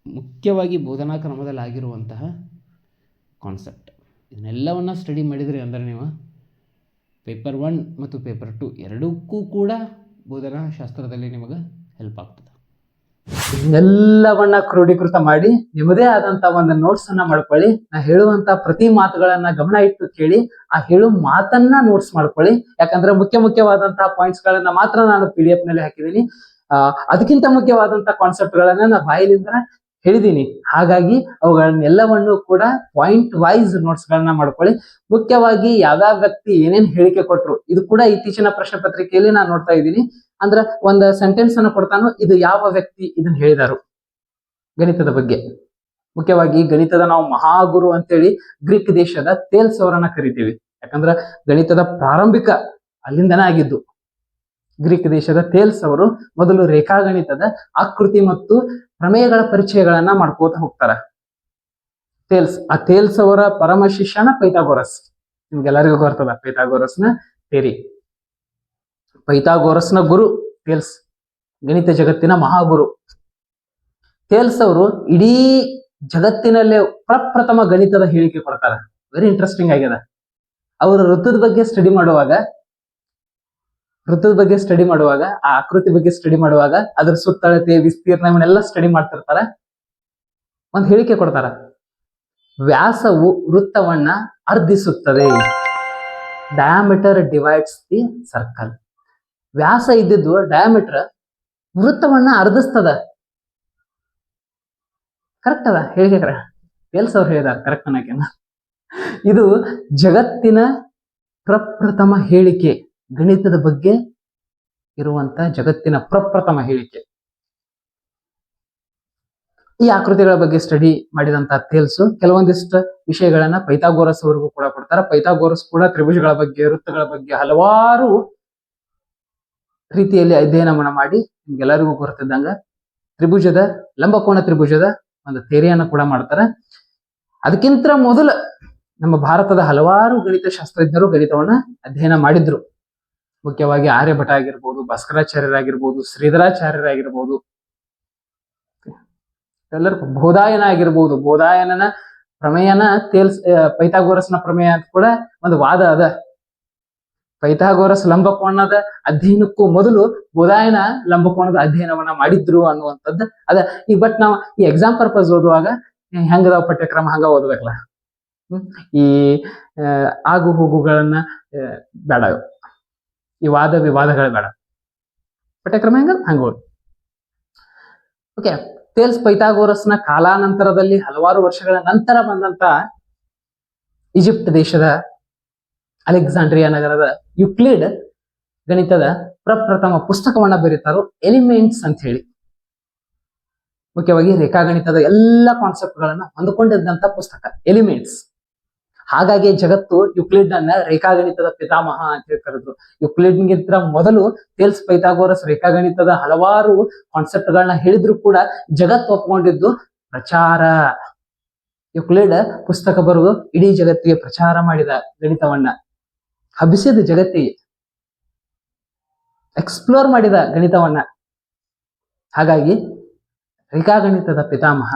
ಮುಖ್ಯವಾಗಿ ಬೋಧನಾ ಕ್ರಮದಲ್ಲಿ ಆಗಿರುವಂತಹ ಕಾನ್ಸೆಪ್ಟ್. ಇದನ್ನೆಲ್ಲವನ್ನು ಸ್ಟಡಿ ಮಾಡಿದ್ರಿ ಅಂದರೆ ನೀವು ಪೇಪರ್ 1 ಮತ್ತು ಪೇಪರ್ 2 ಎರಡಕ್ಕೂ ಕೂಡ ಬೋಧನಾ ಶಾಸ್ತ್ರದಲ್ಲಿ ನಿಮಗೆ ಹೆಲ್ಪ್ ಆಗ್ತದೆ. ಇದನ್ನೆಲ್ಲವನ್ನ ಕ್ರೋಢೀಕೃತ ಮಾಡಿ ನಿಮ್ಮದೇ ಆದಂತ ಒಂದು ನೋಟ್ಸ್ ಅನ್ನ ಮಾಡ್ಕೊಳ್ಳಿ. ನಾ ಹೇಳುವಂತ ಪ್ರತಿ ಮಾತುಗಳನ್ನ ಗಮನ ಇಟ್ಟು ಕೇಳಿ, ಆ ಹೇಳು ಮಾತನ್ನ ನೋಟ್ಸ್ ಮಾಡ್ಕೊಳ್ಳಿ. ಯಾಕಂದ್ರೆ ಮುಖ್ಯವಾದಂತಹ ಪಾಯಿಂಟ್ಸ್ ಗಳನ್ನ ಮಾತ್ರ ನಾನು PDF ನಲ್ಲಿ ಹಾಕಿದ್ದೀನಿ. ಅದಕ್ಕಿಂತ ಮುಖ್ಯವಾದಂತ ಕಾನ್ಸೆಪ್ಟ್ ಗಳನ್ನ ನಾ ಬಾಯಿಲಿಂದ ಹೇಳಿದೀನಿ. ಹಾಗಾಗಿ ಅವುಗಳನ್ನೆಲ್ಲವನ್ನು ಕೂಡ ಪಾಯಿಂಟ್ ವೈಸ್ ನೋಟ್ಸ್ ಗಳನ್ನ ಮಾಡ್ಕೊಳ್ಳಿ. ಮುಖ್ಯವಾಗಿ ಯಾವ್ಯಾವ ವ್ಯಕ್ತಿ ಏನೇನ್ ಹೇಳಿಕೆ ಕೊಟ್ರು ಇದು ಕೂಡ ಇತ್ತೀಚಿನ ಪ್ರಶ್ನೆ ಪತ್ರಿಕೆಯಲ್ಲಿ ನಾನು ನೋಡ್ತಾ ಇದ್ದೀನಿ. ಅಂದ್ರ ಒಂದು ಸೆಂಟೆನ್ಸ್ ಅನ್ನು ಕೊಡ್ತಾನು, ಇದು ಯಾವ ವ್ಯಕ್ತಿ ಇದನ್ನ ಹೇಳಿದಾರು ಗಣಿತದ ಬಗ್ಗೆ. ಮುಖ್ಯವಾಗಿ ಗಣಿತದ ನಾವು ಮಹಾಗುರು ಅಂತೇಳಿ ಗ್ರೀಕ್ ದೇಶದ ಥೇಲ್ಸ್ ಅವರನ್ನ ಕರಿತೀವಿ. ಯಾಕಂದ್ರ ಗಣಿತದ ಪ್ರಾರಂಭಿಕ ಅಲ್ಲಿಂದನೇ ಆಗಿದ್ದು. ಗ್ರೀಕ್ ದೇಶದ ಥೇಲ್ಸ್ ಅವರು ಮೊದಲು ರೇಖಾಗಣಿತದ ಆಕೃತಿ ಮತ್ತು ಪ್ರಮೇಯಗಳ ಪರಿಚಯಗಳನ್ನ ಮಾಡ್ಕೋತ ಹೋಗ್ತಾರ. ಆ ಥೇಲ್ಸ್ ಅವರ ಪರಮ ಶಿಷ್ಯನ ಪೈಥಾಗೋರಸ್. ನಿಮ್ಗೆಲ್ಲರಿಗೂ ಬರ್ತದ ಪೈಥಾಗೋರಸ್ನ ಥಿಯರಿ. ಪೈಥಾಗೋರಸ್ನ ಗುರು ಥೇಲ್ಸ್, ಗಣಿತ ಜಗತ್ತಿನ ಮಹಾಗುರು. ಥೇಲ್ಸ್ ಅವರು ಇಡೀ ಜಗತ್ತಿನಲ್ಲೇ ಪ್ರಪ್ರಥಮ ಗಣಿತದ ಹೇಳಿಕೆ ಕೊಡ್ತಾರೆ. ವೆರಿ ಇಂಟ್ರೆಸ್ಟಿಂಗ್ ಆಗ್ಯದ. ಅವರು ವೃತ್ತದ ಬಗ್ಗೆ ಸ್ಟಡಿ ಮಾಡುವಾಗ ಆ ಆಕೃತಿ ಬಗ್ಗೆ ಸ್ಟಡಿ ಮಾಡುವಾಗ ಅದ್ರ ಸುತ್ತಳತೆ ವಿಸ್ತೀರ್ಣ ಇವನ್ನೆಲ್ಲ ಸ್ಟಡಿ ಮಾಡ್ತಿರ್ತಾರ. ಒಂದ್ ಹೇಳಿಕೆ ಕೊಡ್ತಾರ, ವ್ಯಾಸವು ವೃತ್ತವನ್ನ ಅರ್ಧಿಸುತ್ತದೆ. Diameter divides the circle. ವ್ಯಾಸ ಇದ್ದಿದ್ದು ಡಯಾಮೀಟರ್ ವೃತ್ತವನ್ನ ಅರ್ಧಿಸ್ತದ. ಕರೆಕ್ಟ್ ಅದ ಹೇಳಿಕೆ. ಥೇಲ್ಸ್ ಅವ್ರು ಹೇಳಿದಾರ, ಕರೆಕ್ಟ್ ಅನ್ನಕೇನ. ಇದು ಜಗತ್ತಿನ ಪ್ರಪ್ರಥಮ ಹೇಳಿಕೆ. ಗಣಿತದ ಬಗ್ಗೆ ಇರುವಂತ ಜಗತ್ತಿನ ಪ್ರಪ್ರಥಮ ಹೇಳಿಕೆ. ಈ ಆಕೃತಿಗಳ ಬಗ್ಗೆ ಸ್ಟಡಿ ಮಾಡಿದಂತ ಥೇಲ್ಸ್ ಕೆಲವೊಂದಿಷ್ಟು ವಿಷಯಗಳನ್ನ ಪೈಥಾಗೋರಸ್ ಅವರಿಗೂ ಕೂಡ ಕೊಡ್ತಾರೆ. ಪೈಥಾಗೋರಸ್ ಕೂಡ ತ್ರಿಭುಜಗಳ ಬಗ್ಗೆ, ವೃತ್ತಗಳ ಬಗ್ಗೆ ಹಲವಾರು ರೀತಿಯಲ್ಲಿ ಅಧ್ಯಯನವನ್ನ ಮಾಡಿ ನಿಮ್ಗೆಲ್ಲರಿಗೂ ಗೊತ್ತಿದ್ದಂಗ ಲಂಬಕೋನ ತ್ರಿಭುಜದ ಒಂದು ಥಿಯರಿಯನ್ನ ಕೂಡ ಮಾಡ್ತಾರೆ. ಅದಕ್ಕಿಂತ ಮೊದಲ ನಮ್ಮ ಭಾರತದ ಹಲವಾರು ಗಣಿತ ಶಾಸ್ತ್ರಜ್ಞರು ಗಣಿತವನ್ನ ಅಧ್ಯಯನ ಮಾಡಿದ್ರು. ಮುಖ್ಯವಾಗಿ ಆರ್ಯಭಟ ಆಗಿರ್ಬೋದು, ಭಾಸ್ಕರಾಚಾರ್ಯರಾಗಿರ್ಬೋದು, ಶ್ರೀಧರಾಚಾರ್ಯರಾಗಿರ್ಬೋದು, ಎಲ್ಲರಿಗೂ ಬೋಧಾಯನ ಆಗಿರ್ಬೋದು. ಬೋಧಾಯನನ ಪ್ರಮೇಯನ ಪೈಥಾಗೋರಸ್ನ ಪ್ರಮೇಯ ಅಂತ ಕೂಡ ಒಂದು ವಾದ ಅದ. ಪೈಥಾಗೋರಸ್ ಲಂಬಕೋನದ ಅಧ್ಯಯನಕ್ಕೂ ಮೊದಲು ಬೋಧಾಯನ ಲಂಬಕೋನದ ಅಧ್ಯಯನವನ್ನ ಮಾಡಿದ್ರು ಅನ್ನುವಂಥದ್ದು ಅದ. ಈ ಬಟ್ ನಾವು ಈ ಎಕ್ಸಾಮ್ ಪರ್ಪಸ್ ಓದುವಾಗ ಹೆಂಗದಾವ ಪಠ್ಯಕ್ರಮ ಹಂಗ ಓದ್ಬೇಕಲ್ಲ. ಈ ಆಗು ಹೋಗುಗಳನ್ನ ಬೇಡ, ಈ ವಾದ ವಿವಾದಗಳು ಬೇಡ, ಪಠ್ಯಕ್ರಮ ಹಂಗ ಓದ್. ಓಕೆ. ಥೇಲ್ಸ್ ಪೈಥಾಗೋರಸ್ನ ಕಾಲಾನಂತರದಲ್ಲಿ ಹಲವಾರು ವರ್ಷಗಳ ನಂತರ ಬಂದಂತ ಈಜಿಪ್ಟ್ ದೇಶದ ಅಲೆಕ್ಸಾಂಡ್ರಿಯಾ ನಗರದ ಯುಕ್ಲಿಡ್ ಗಣಿತದ ಪ್ರಪ್ರಥಮ ಪುಸ್ತಕವನ್ನ ಬರೀತಾರೋ, ಎಲಿಮೆಂಟ್ಸ್ ಅಂತ ಹೇಳಿ. ಮುಖ್ಯವಾಗಿ ರೇಖಾಗಣಿತದ ಎಲ್ಲ ಕಾನ್ಸೆಪ್ಟ್ ಗಳನ್ನ ಹೊಂದಿಕೊಂಡಿದ್ದಂತ ಪುಸ್ತಕ ಎಲಿಮೆಂಟ್ಸ್. ಹಾಗಾಗಿ ಜಗತ್ತು ಯುಕ್ಲಿಡ್ ಅನ್ನ ರೇಖಾಗಣಿತದ ಪಿತಾಮಹ ಅಂತ ಹೇಳಿ ಕರೆದ್ರು. ಯುಕ್ಲಿಡ್ಗಿಂತ ಮೊದಲು ಥೇಲ್ಸ್ ಪೈಥಾಗೋರಸ್ ರೇಖಾಗಣಿತದ ಹಲವಾರು ಕಾನ್ಸೆಪ್ಟ್ ಗಳನ್ನ ಹೇಳಿದ್ರು ಕೂಡ ಜಗತ್ತು ಒಪ್ಕೊಂಡಿದ್ದು ಪ್ರಚಾರ. ಯುಕ್ಲಿಡ್ ಪುಸ್ತಕ ಬರೆದು ಇಡೀ ಜಗತ್ತಿಗೆ ಪ್ರಚಾರ ಮಾಡಿದ ಗಣಿತವನ್ನ, ಹಬ್ಬಿಸಿದ ಜಗತ್ತಿಗೆ, ಎಕ್ಸ್ಪ್ಲೋರ್ ಮಾಡಿದ ಗಣಿತವನ್ನ. ಹಾಗಾಗಿ ರೇಖಾಗಣಿತದ ಪಿತಾಮಹ,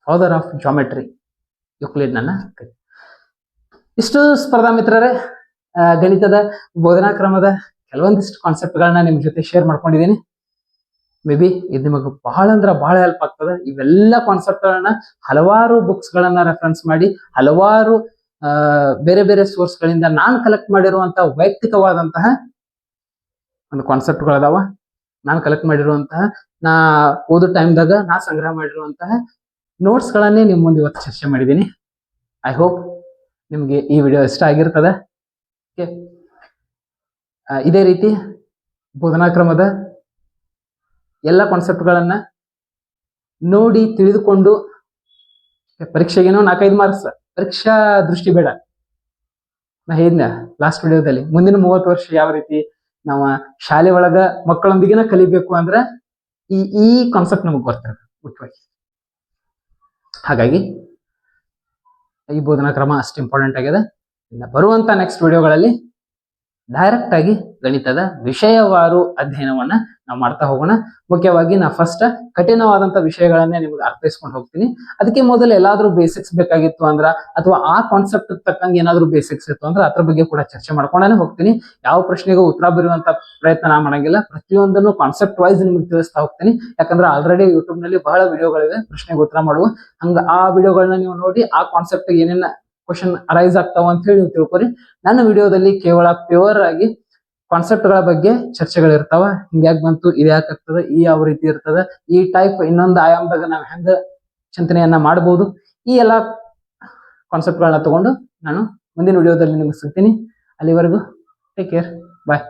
ಫಾದರ್ ಆಫ್ ಜಾಮೆಟ್ರಿ, ಯುಕ್ಲಿಡ್ ನನ್ನ. ಇಷ್ಟು ಸ್ಪರ್ಧಾ ಮಿತ್ರರೇ, ಗಣಿತದ ಬೋಧನಾ ಕ್ರಮದ ಕೆಲವೊಂದಿಷ್ಟು ಕಾನ್ಸೆಪ್ಟ್ ಗಳನ್ನ ನಿಮ್ ಜೊತೆ ಶೇರ್ ಮಾಡ್ಕೊಂಡಿದ್ದೀನಿ. ಮೇ ಬಿ ಇದು ನಿಮಗೆ ಬಹಳ ಅಂದ್ರೆ ಬಹಳ ಹೆಲ್ಪ್ ಆಗ್ತದೆ. ಇವೆಲ್ಲ ಕಾನ್ಸೆಪ್ಟ್ ಗಳನ್ನ ಹಲವಾರು ಬುಕ್ಸ್ ಗಳನ್ನ ರೆಫರೆನ್ಸ್ ಮಾಡಿ, ಹಲವಾರು ಬೇರೆ ಬೇರೆ ಸೋರ್ಸ್ ಗಳಿಂದ ನಾನ್ ಕಲೆಕ್ಟ್ ಮಾಡಿರುವಂತಹ ವೈಯಕ್ತಿಕವಾದಂತಹ ಒಂದು ಕಾನ್ಸೆಪ್ಟ್ ಗಳದಾವ. ನಾನು ಕಲೆಕ್ಟ್ ಮಾಡಿರುವಂತಹ, ನಾ ಓದೋ ಟೈಮ್ದಾಗ ನಾ ಸಂಗ್ರಹ ಮಾಡಿರುವಂತಹ ನೋಟ್ಸ್ ಗಳನ್ನೇ ನಿಮ್ ಮುಂದೆ ಇವತ್ತು ಚರ್ಚೆ ಮಾಡಿದ್ದೀನಿ. ಐ ಹೋಪ್ ನಿಮ್ಗೆ ಈ ವಿಡಿಯೋ ಇಷ್ಟ ಆಗಿರ್ತದೆ. ಇದೇ ರೀತಿ ಬೋಧನಾ ಕ್ರಮದ ಎಲ್ಲ ಕಾನ್ಸೆಪ್ಟ್ ಗಳನ್ನ ನೋಡಿ ತಿಳಿದುಕೊಂಡು, ಪರೀಕ್ಷೆಗೇನೋ 4-5 ಮಾರ್ಕ್ಸ್, ಪರೀಕ್ಷಾ ದೃಷ್ಟಿ ಬೇಡ. ನಾ ಹೇಳಿದ್ನ ಲಾಸ್ಟ್ ವಿಡಿಯೋದಲ್ಲಿ, ಮುಂದಿನ 30 ವರ್ಷ ಯಾವ ರೀತಿ ನಾವು ಶಾಲೆ ಒಳಗ ಮಕ್ಕಳೊಂದಿಗಿನ ಕಲಿಬೇಕು ಅಂದ್ರೆ ಈ ಕಾನ್ಸೆಪ್ಟ್ ನಮಗ್ ಬರ್ತದೆ ಮುಖ್ಯವಾಗಿ. ಹಾಗಾಗಿ ಈ ಬೋಧನಾ ಕ್ರಮ ಅಷ್ಟು ಇಂಪಾರ್ಟೆಂಟ್ ಆಗಿದೆ. ಇನ್ನು ಬರುವಂತ ನೆಕ್ಸ್ಟ್ ವಿಡಿಯೋಗಳಲ್ಲಿ ಡೈರೆಕ್ಟ್ ಆಗಿ ಗಣಿತದ ವಿಷಯವಾರು ಅಧ್ಯಯನವನ್ನ ನಾವು ಮಾಡ್ತಾ ಹೋಗೋಣ. ಮುಖ್ಯವಾಗಿ ನಾ ಫಸ್ಟ್ ಕಠಿಣವಾದಂತ ವಿಷಯಗಳನ್ನೇ ನಿಮ್ಗೆ ಅರ್ಥೈಸ್ಕೊಂಡು ಹೋಗ್ತೀನಿ. ಅದಕ್ಕೆ ಮೊದಲು ಎಲ್ಲಾದ್ರೂ ಬೇಸಿಕ್ಸ್ ಬೇಕಾಗಿತ್ತು ಅಂದ್ರ, ಅಥವಾ ಆ ಕಾನ್ಸೆಪ್ಟ್ ತಕ್ಕಂಗೆ ಏನಾದ್ರೂ ಬೇಸಿಕ್ಸ್ ಇತ್ತು ಅಂದ್ರೆ ಅದ್ರ ಬಗ್ಗೆ ಕೂಡ ಚರ್ಚೆ ಮಾಡ್ಕೊಂಡೇ ಹೋಗ್ತೀನಿ. ಯಾವ ಪ್ರಶ್ನೆಗೂ ಉತ್ತರ ಬರುವಂತ ಪ್ರಯತ್ನ ನಾ ಮಾಡಂಗಿಲ್ಲ. ಪ್ರತಿಯೊಂದನ್ನು ಕಾನ್ಸೆಪ್ಟ್ ವೈಸ್ ನಿಮ್ಗೆ ತಿಳಿಸ್ತಾ ಹೋಗ್ತೀನಿ. ಯಾಕಂದ್ರೆ ಆಲ್ರೆಡಿ ಯೂಟ್ಯೂಬ್ ನಲ್ಲಿ ಬಹಳ ವಿಡಿಯೋಗಳಿವೆ ಪ್ರಶ್ನೆಗೆ ಉತ್ತರ ಮಾಡುವ. ಹಂಗ ಆ ವಿಡಿಯೋಗಳನ್ನ ನೀವು ನೋಡಿ ಆ ಕಾನ್ಸೆಪ್ಟ್ ಏನೇನ ಕ್ವಶನ್ ಅರೈಸ್ ಆಗ್ತಾವ ಅಂತ ಹೇಳಿ ನೀವು ತಿಳ್ಕೊರಿ. ನನ್ನ ವಿಡಿಯೋದಲ್ಲಿ ಕೇವಲ ಪ್ಯೂರ್ ಆಗಿ ಕಾನ್ಸೆಪ್ಟ್ ಗಳ ಬಗ್ಗೆ ಚರ್ಚೆಗಳಿರ್ತಾವ. ಹಿಂಗ್ಯಾಕ್ ಬಂತು, ಇದ್ಯಾಕ್ ಆಗ್ತದೆ, ಈ ಯಾವ ರೀತಿ ಇರ್ತದ, ಈ ಟೈಪ್ ಇನ್ನೊಂದು ಆಯಾಮದಾಗ ನಾವು ಹೆಂಗ ಚಿಂತನೆಯನ್ನ ಮಾಡಬಹುದು, ಈ ಎಲ್ಲಾ ಕಾನ್ಸೆಪ್ಟ್ ಗಳನ್ನ ತಗೊಂಡು ನಾನು ಮುಂದಿನ ವಿಡಿಯೋದಲ್ಲಿ ನಿಮ್ಗೆ ಸಿಗ್ತೀನಿ. ಅಲ್ಲಿವರೆಗೂ ಟೇಕ್ ಕೇರ್, ಬಾಯ್.